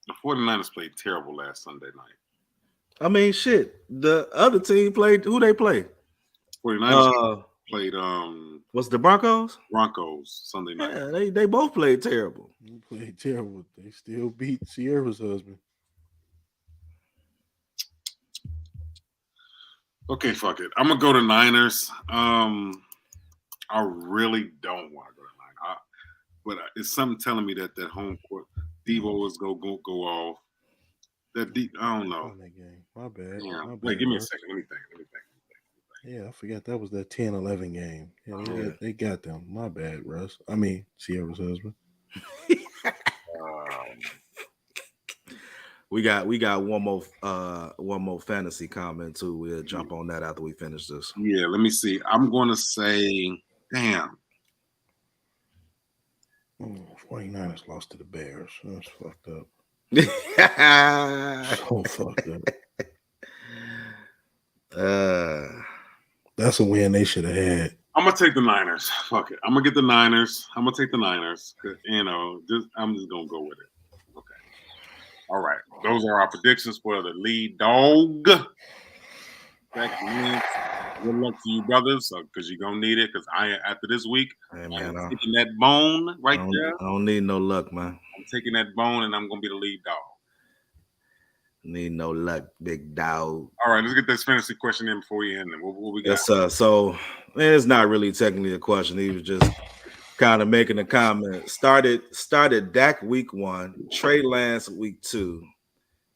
The 49ers played terrible last Sunday night. I mean, shit. The other team played. Who they played? 49ers played what's the Broncos? Broncos Sunday night. Yeah, they both played terrible. They played terrible. They still beat Sierra's husband. Okay, fuck it. I'm gonna go to Niners. I really don't want to go to Niners, but it's something telling me that home court Debo is go off. I don't know. That game. My bad. Yeah. My bad, Wait, give me a second. Let me think. Yeah, I forgot that was that 10-11 game. Yeah, they got them. My bad, Russ. I mean, Sierra's husband. We got one more fantasy comment too. We'll jump on that after we finish this. Yeah, let me see. I'm going to say, damn. 49ers lost to the Bears. That's fucked up. So fucked up. That's a win they should have had. I'm gonna take the Niners. Fuck it. I'm gonna get the Niners. I'm gonna take the Niners. I'm just gonna go with it. Okay. All right. Those are our predictions for the lead dog. Good luck to you, brothers, because you're gonna need it. Because after this week, I'm taking that bone there. I don't need no luck, man. I'm taking that bone, and I'm gonna be the lead dog. Need no luck, big dog. All right, let's get this fantasy question in before we end. What we got? Yes, so man, it's not really technically a question. He was just kind of making a comment. Started Dak week 1, Trey Lance week 2,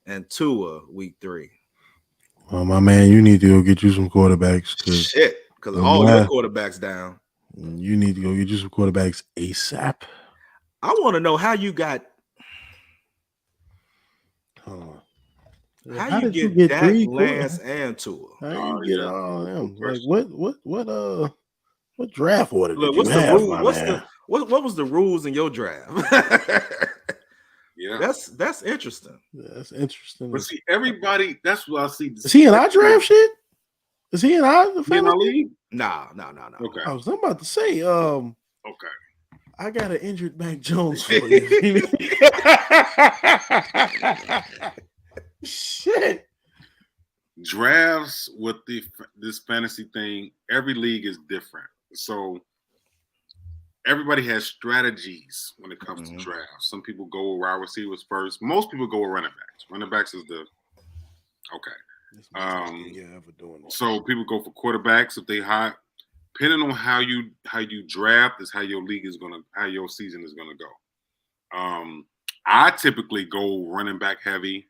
and Tua week 3. Oh my man, you need to go get you some quarterbacks. Because all your quarterbacks down. You need to go get you some quarterbacks ASAP. I want to know how you got. How you get Dak, Lance, and Tua? How you get all of them? Like what draft order did what's you have, the rule? What was the rules in your draft? Yeah. That's interesting. Yeah, that's interesting. But see, everybody, that's what I see. Is he in our draft shit? Is he in our You in our league? No. Okay. I was about to say, Okay. I got an injured Mac Jones for you. Shit. Drafts with this fantasy thing, every league is different. So everybody has strategies when it comes to drafts. Some people go with wide receivers first. Most people go with running backs. Running backs is the so people go for quarterbacks if they hot. Depending on how you draft is how your season is gonna go. I typically go running back heavy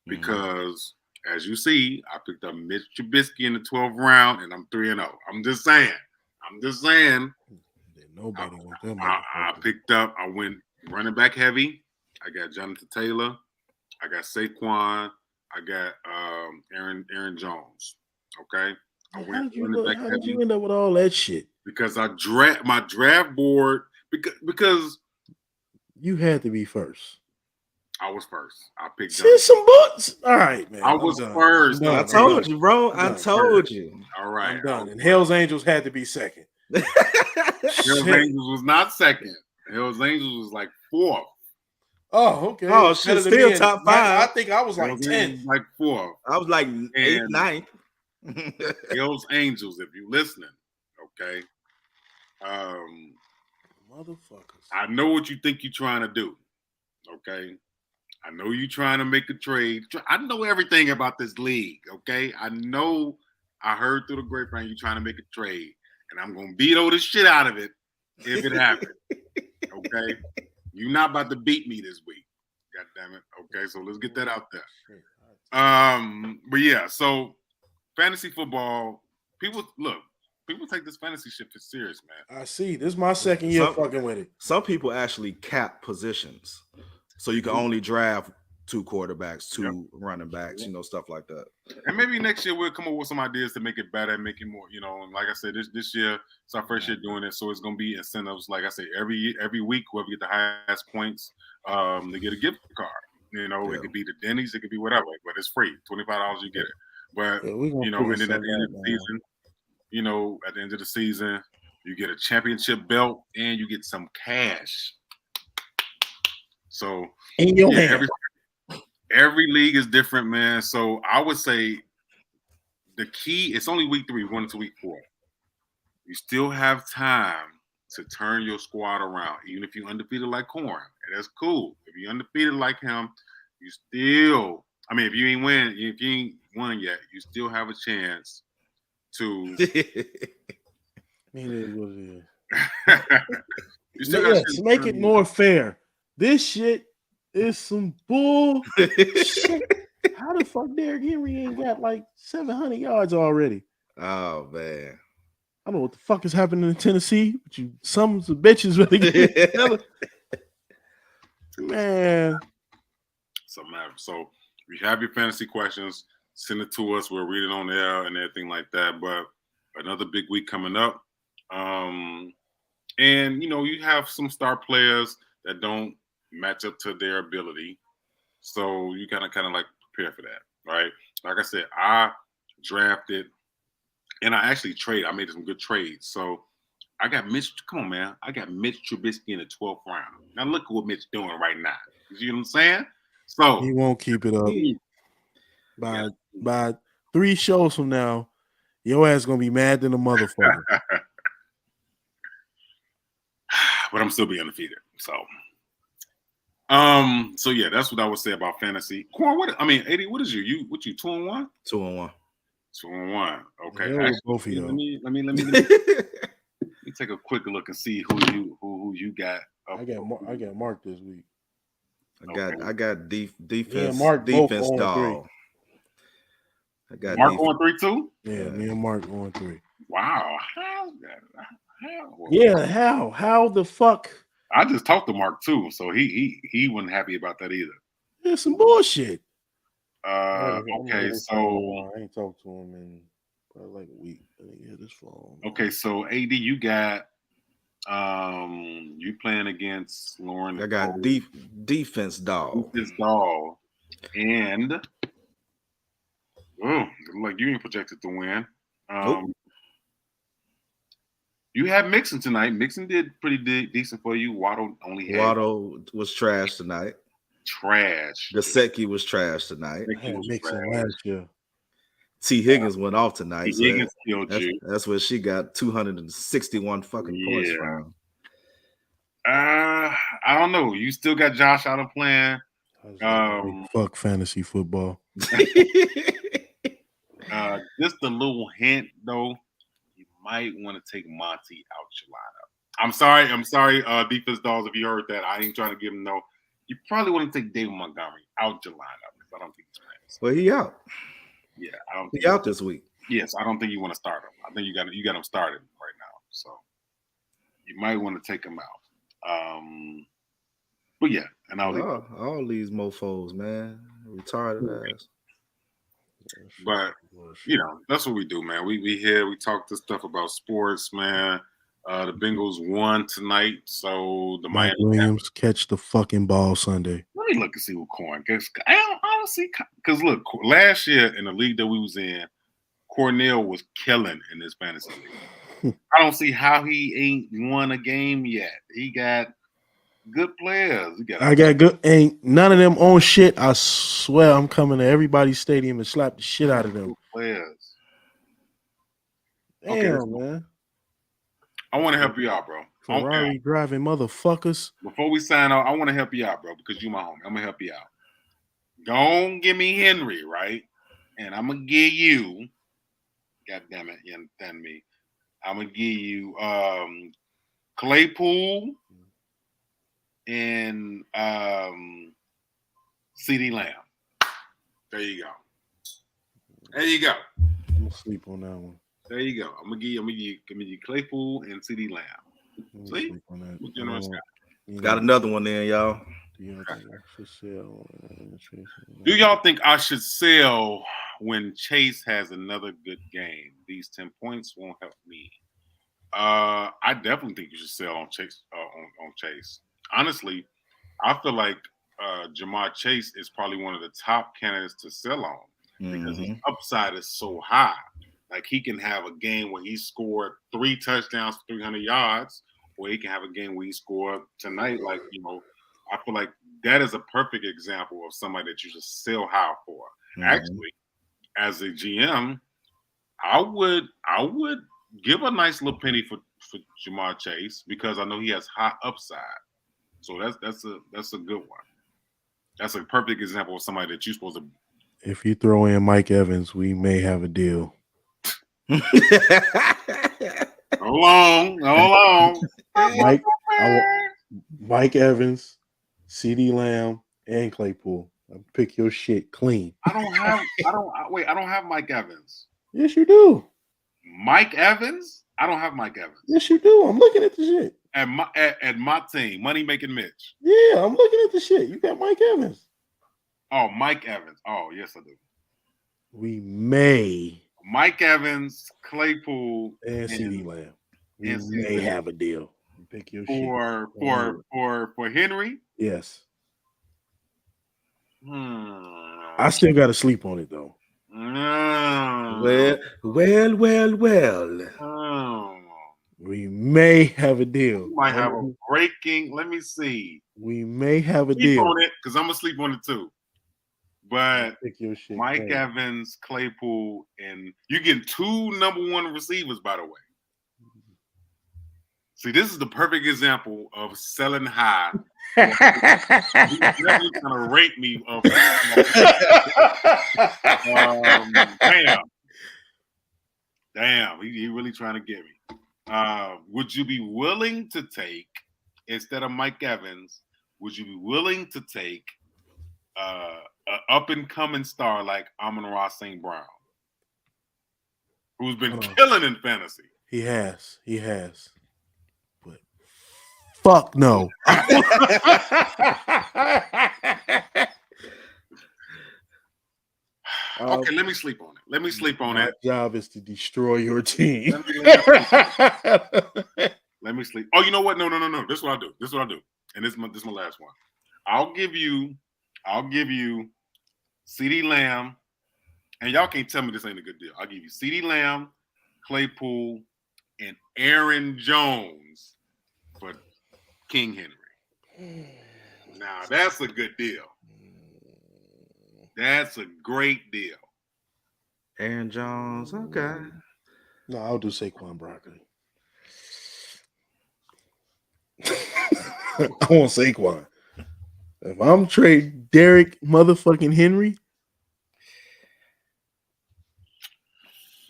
because, as you see, I picked up Mitch Trubisky in the 12th round, and I'm 3-0. I'm just saying. Nobody wants them. I went running back heavy. I got Jonathan Taylor. I got Saquon. I got Aaron Jones. Okay. How did you end up with all that shit? Because my draft board because you had to be first. I was first. I picked some books. All right, man. I was first. I told you, bro. I told you. All right. I'm done. And Hell's Angels had to be second. Hell's Angels was not second. Hell's Angels was like 4th. Oh, okay. Oh, shit, still top 5. I think I was like Hell's 10th. Like 4th. I was like 8th, 9th. Hell's Angels, if you're listening, okay. Motherfuckers. I know what you think you're trying to do. Okay. I know you're trying to make a trade. I know everything about this league. Okay. I know I heard through the grapevine you're trying to make a trade. And I'm gonna veto the shit out of it if it happens. Okay. You're not about to beat me this week. God damn it. Okay, so let's get that out there. But yeah, so fantasy football, people take this fantasy shit serious, man. I see. This is my second year fucking with it. Some people actually cap positions. So you can only draft 2 quarterbacks, 2 running backs, stuff like that. And maybe next year we'll come up with some ideas to make it better, make it more, and like I said, this year it's our first year doing it, so it's gonna be incentives. Like I said, every week whoever get the highest points, they get a gift card. It could be the Denny's, it could be whatever, but it's free. $25 you get it. But and then at the end of the season, at the end of the season, you get a championship belt and you get some cash. So in your hand. Every league is different, man. So I would say the key, it's only week 3, 1 to week 4. You still have time to turn your squad around, even if you're undefeated like Corn. And that's cool. If you're undefeated like him, you still, if you ain't won yet, you still have a chance to. You still let's make it more fair. This shit is some bullshit. How the fuck Derrick Henry ain't got like 700 yards already? Oh man, I don't know what the fuck is happening in Tennessee, but you some bitches really get together. Man. So if you have your fantasy questions, send it to us. We'll read it on air and everything like that. But another big week coming up. And you have some star players that don't match up to their ability. So you kind of like prepare for that, right? Like I said, I drafted and I actually I made some good trades. So I got Mitch. Come on, man. I got Mitch Trubisky in the 12th round. Now look at what Mitch doing right now. You see what I'm saying? So he won't keep it up. By 3 shows from now, your ass gonna be mad than a motherfucker. But I'm still being undefeated. So yeah, that's what I would say about fantasy. Corn, AD, what is you? What you 2-1? 2-1. 2-1. Okay. Yeah, actually, both of y'all. Let me take a quick look and see who you got. I got Mark this week. I got defense. Yeah, Mark defense both dog. I got Mark on 3 too. Yeah, me and Mark on 3. Wow. How's that? Yeah, how the fuck? I just talked to Mark too, so he wasn't happy about that either. It's some bullshit. Okay, so I ain't talked to him in probably like a week. I didn't get his phone. Okay, so AD, you got You playing against Lauren. I got defense dog. Defense Dawg. And like you ain't projected to win. Nope. You had Mixon tonight. Mixon did pretty decent for you. Waddle only had Waddle was trash tonight. trash. Gasecki was trash tonight. I had Mixon last year. T. Higgins went off tonight. T. Higgins killed you. That's where she got 261 fucking points from. I don't know. You still got Josh Allen playing. Fuck fantasy football. Just a little hint though. You might want to take Monty out your lineup. I'm sorry, defense dogs. If you heard that, I ain't trying to give him no. You probably want to take David Montgomery out your lineup because I don't think he's playing. Well, he out. Yeah, I don't think he out this week. Yes, I don't think you want to start him. I think you got him started right now. So you might want to take him out. But yeah, and all these mofos, man, retarded ass. But that's what we do, man. We here, we talk this stuff about sports, man. The Bengals won tonight, so the Mike Williams catch the fucking ball Sunday. Let me look and see what Corn. I don't see because look, last year in the league that we was in, Cornell was killing in this fantasy league. I don't see how he ain't won a game yet. He got good players. I got good. Ain't none of them on shit. I swear I'm coming to everybody's stadium and slap the shit out of them. Players. Damn, man. I want to help you out, bro. Ferrari driving motherfuckers. Before we sign off, I want to help you out, bro, because you my homie. I'm gonna help you out. Go on, give me Henry, right? And I'm gonna give you. God damn it, you understand me? I'm gonna give you Claypool and CD Lamb. There you go. There you go. I'm gonna sleep on that one. There you go. I'm gonna give you Claypool and CD Lamb. See? Got another one there, y'all. Do y'all think I should sell when Chase has another good game? These 10 points won't help me. I definitely think you should sell on Chase. On Chase. Honestly, I feel like Jamar Chase is probably one of the top candidates to sell on because his upside is so high. Like he can have a game where he scored 3 touchdowns for 300 yards, or he can have a game where he scored tonight. Like, I feel like that is a perfect example of somebody that you should sell high for. Actually, as a GM, I would give a nice little penny for Jamar Chase because I know he has high upside. So that's a good one. That's a perfect example of somebody that you're supposed to. If you throw in Mike Evans, we may have a deal. Hold on. Mike Evans, CD Lamb, and Claypool. I'll pick your shit clean. I don't have Mike Evans. Yes, you do. Mike Evans? I don't have Mike Evans. Yes, you do. I'm looking at the shit. At my team, Money Making Mitch. Yeah, I'm looking at the shit. You got Mike Evans. Oh, Mike Evans. Oh, yes, I do. We may. Mike Evans, Claypool, and CD Lamb. We may have a deal. Pick your shit. For Henry? Yes. I still got to sleep on it though. Well. We may have a deal. We might have a breaking. Let me see. We may have a sleep deal on it because I'm gonna sleep on it too. But your shit Mike Evans, Claypool, and you get 2 number 1 receivers, by the way. See, this is the perfect example of selling high. He's definitely gonna rate me. Damn, he really trying to get me. Would you be willing to take, instead of Mike Evans, would you be willing to take an up-and-coming star like Amon-Ra St. Brown, who's been killing in fantasy? He has. But fuck no. Okay, let me sleep on it. My job is to destroy your team. Let me sleep. Oh, you know what? No. This is what I do. And this is my last one. I'll give you CeeDee Lamb, and y'all can't tell me this ain't a good deal. I'll give you CeeDee Lamb, Claypool, and Aaron Jones for King Henry. Now that's a good deal. That's a great deal. Aaron Jones, okay. No, I'll do Saquon Barkley. I want Saquon. If I'm trading Derrick motherfucking Henry,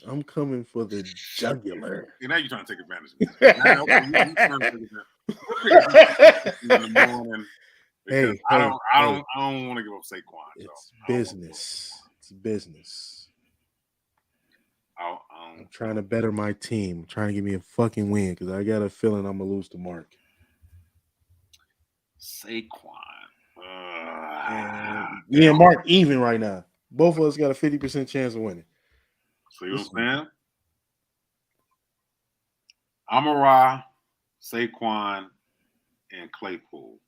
I'm coming for the jugular. And now you're trying to take advantage of this. Now, you're trying to take advantage in the morning because I don't want to give up Saquon. It's business. It's business. I'm trying to better my team. I'm trying to give me a fucking win because I got a feeling I'm gonna lose to Mark. Saquon. Me and Mark even right now. Both of us got a 50% chance of winning. See what I'm saying? Amon-Ra, Saquon, and Claypool.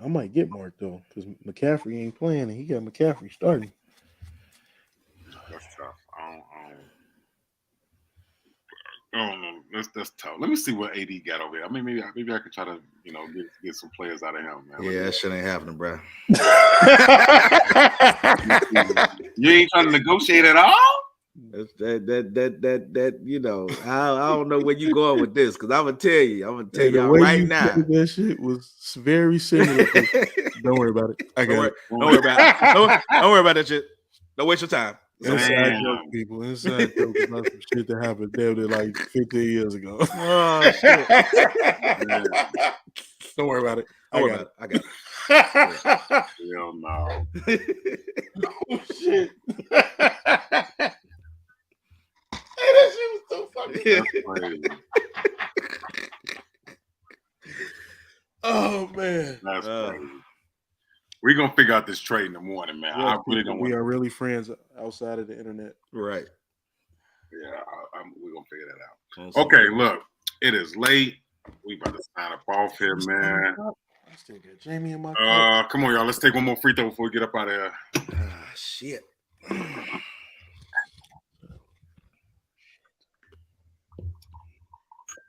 I might get Mark though, because McCaffrey ain't playing and he got McCaffrey starting. That's tough. I don't know. That's tough. Let me see what AD got over here. I mean, maybe I could try to, get some players out of him, man. Yeah, that shit ain't happening, bro. You ain't trying to negotiate at all? That I don't know where you going with this, because I'm gonna tell y'all right now. That shit was very similar. Don't worry about it. Don't worry about that shit. Don't waste your time. Inside joke, people. Inside joke about some shit that happened there like 15 years ago. Oh shit! Don't worry about it. I got it. Hell no. Oh shit! Hey, that shit was so fucking crazy. Oh man, that's crazy. We're gonna figure out this trade in the morning, man. Yeah, I really don't. We are really friends outside of the internet, right? Yeah, we're gonna figure that out. Okay, look, it is late. We about to sign up off here, man. I still got Jamie in my cup. Come on, y'all. Let's take one more free throw before we get up out of here. Shit.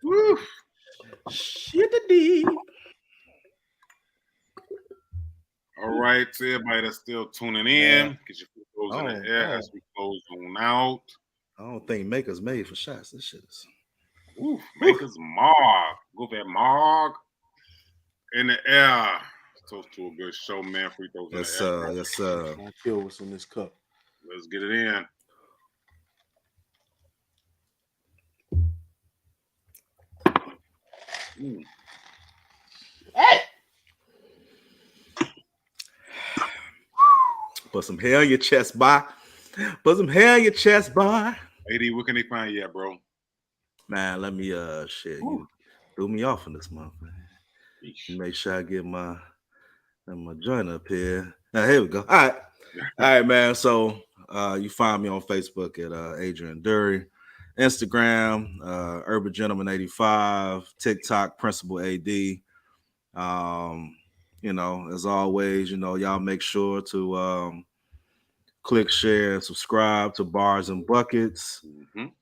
Woo. Shit the D. All right, to everybody that's still tuning in, get your free throws in the air as we close on out. I don't think Maker's made for shots. This shit is. Maker's Mark. Go for that Mark. In the air. Toast to a good show, man. Free throws in the air. Yes, sir. I'll kill what's in this cup. Let's get it in. Put some hair on your chest, boy. Put some hair on your chest, boy. AD, where can they find you at, bro? Man, let me shit. You threw me off in this month, man. Make sure I get my joint up here. Now here we go. All right, man. So you find me on Facebook at Adrian Dury, Instagram, Urban Gentleman 85, TikTok, Principal AD. As always, y'all make sure to click, share, and subscribe to Bars and Buckets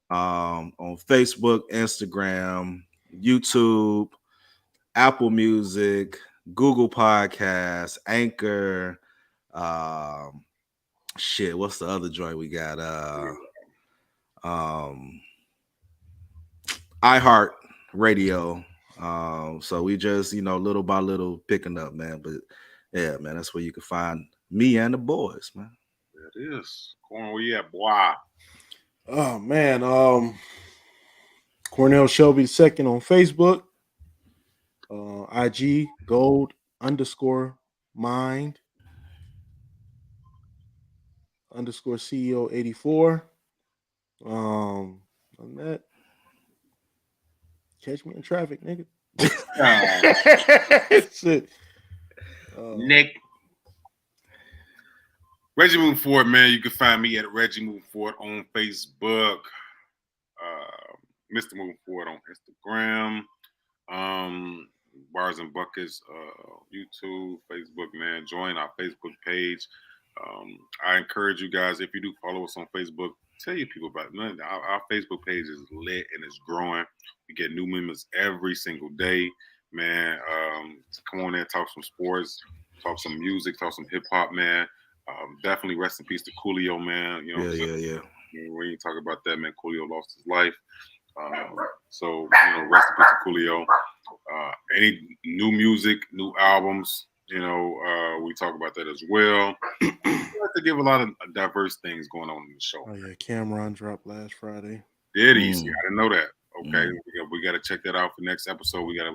on Facebook, Instagram, YouTube, Apple Music, Google Podcasts, Anchor. What's the other joint we got? iHeart Radio. So we just, little by little picking up, man. But yeah, man, that's where you can find me and the boys, man. That is. Corn, where you at, boy? Oh man, Cornell Shelby II on Facebook, IG gold_mind _CEO 84. On that, catch me in traffic, nigga. Shit. Nick. Reggie Moon Ford, man. You can find me at Reggie Moon Ford on Facebook. Mr. Moon Ford on Instagram. Bars and Buckets, YouTube, Facebook, man. Join our Facebook page. I encourage you guys, if you do follow us on Facebook, tell your people about it. Our Facebook page is lit and it's growing. We get new members every single day, man. Come on there, talk some sports, talk some music, talk some hip hop, man. Definitely rest in peace to Coolio, man. You know, Yeah. when you talk about that, man, Coolio lost his life. So, rest in peace to Coolio. Any new music, new albums, we talk about that as well. We like to give a lot of diverse things going on in the show. Oh yeah, Cameron dropped last Friday. Did he? See, I didn't know that. Okay, we got to check that out for next episode. We got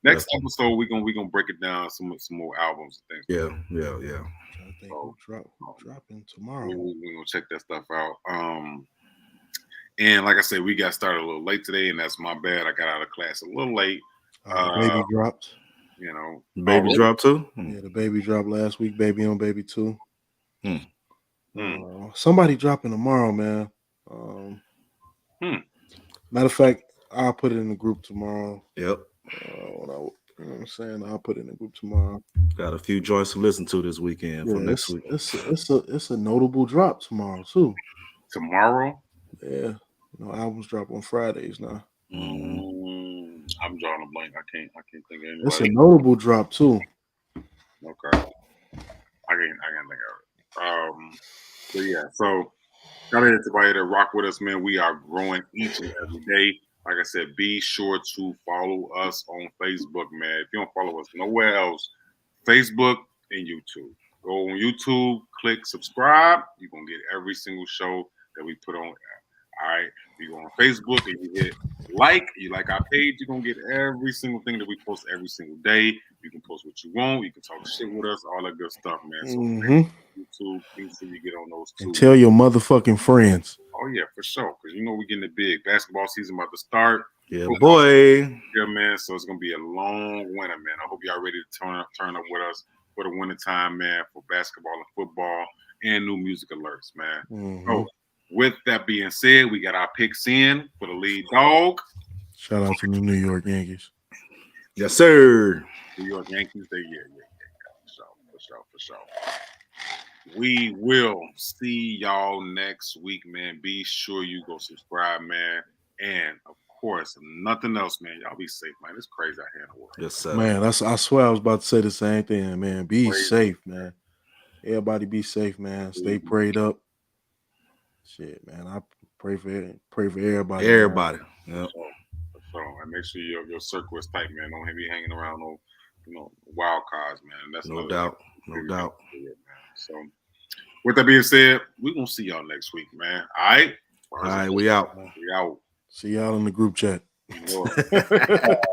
next episode we're gonna break it down some more albums and things. Yeah. I think who dropping tomorrow. We're gonna check that stuff out. And like I said, we got started a little late today, and that's my bad. I got out of class a little late. Baby dropped. Baby dropped too. Yeah, the baby dropped last week. Baby on Baby 2. Somebody dropping tomorrow, man. Matter of fact, I'll put it in the group tomorrow. Yep. You know what I'm saying? I'll put it in the group tomorrow. Got a few joints to listen to this weekend for next week. It's a notable drop tomorrow too. Tomorrow? Yeah. Albums drop on Fridays now. I'm drawing a blank. I can't think of anybody. It's a notable drop too. Okay. I can't think of it. So yeah, so got everybody to rock with us, man. We are growing each and every day. Like I said, be sure to follow us on Facebook, man. If you don't follow us nowhere else, Facebook and YouTube. Go on YouTube, click subscribe. You're gonna get every single show that we put on. All right. You go on Facebook and you hit you like our page, you're gonna get every single thing that we post every single day. You can post what you want, you can talk shit with us, all that good stuff, man. So YouTube, make sure you get on those too. And tell your motherfucking friends. Oh yeah, for sure. Because we're getting it big. Basketball season about to start. Yeah, boy. Yeah, man. So it's gonna be a long winter, man. I hope y'all ready to turn up with us for the winter time, man, for basketball and football and new music alerts, man. So with that being said, we got our picks in for the lead dog. Shout out to the New York Yankees. Yes, sir. New York Yankees, for sure. We will see y'all next week, man. Be sure you go subscribe, man. And of course, nothing else, man. Y'all be safe, man. It's crazy out here in the world. Yes, sir. Man, I swear I was about to say the same thing, man. Be safe, man. Everybody be safe, man. Stay prayed up. Shit, man. I pray for everybody. Everybody. Yeah. So, and make sure your circle is tight, man. Don't be hanging around no wild cards, man. That's no doubt. Man. So, with that being said, we're gonna see y'all next week, man. All right. All right, we out. See y'all in the group chat.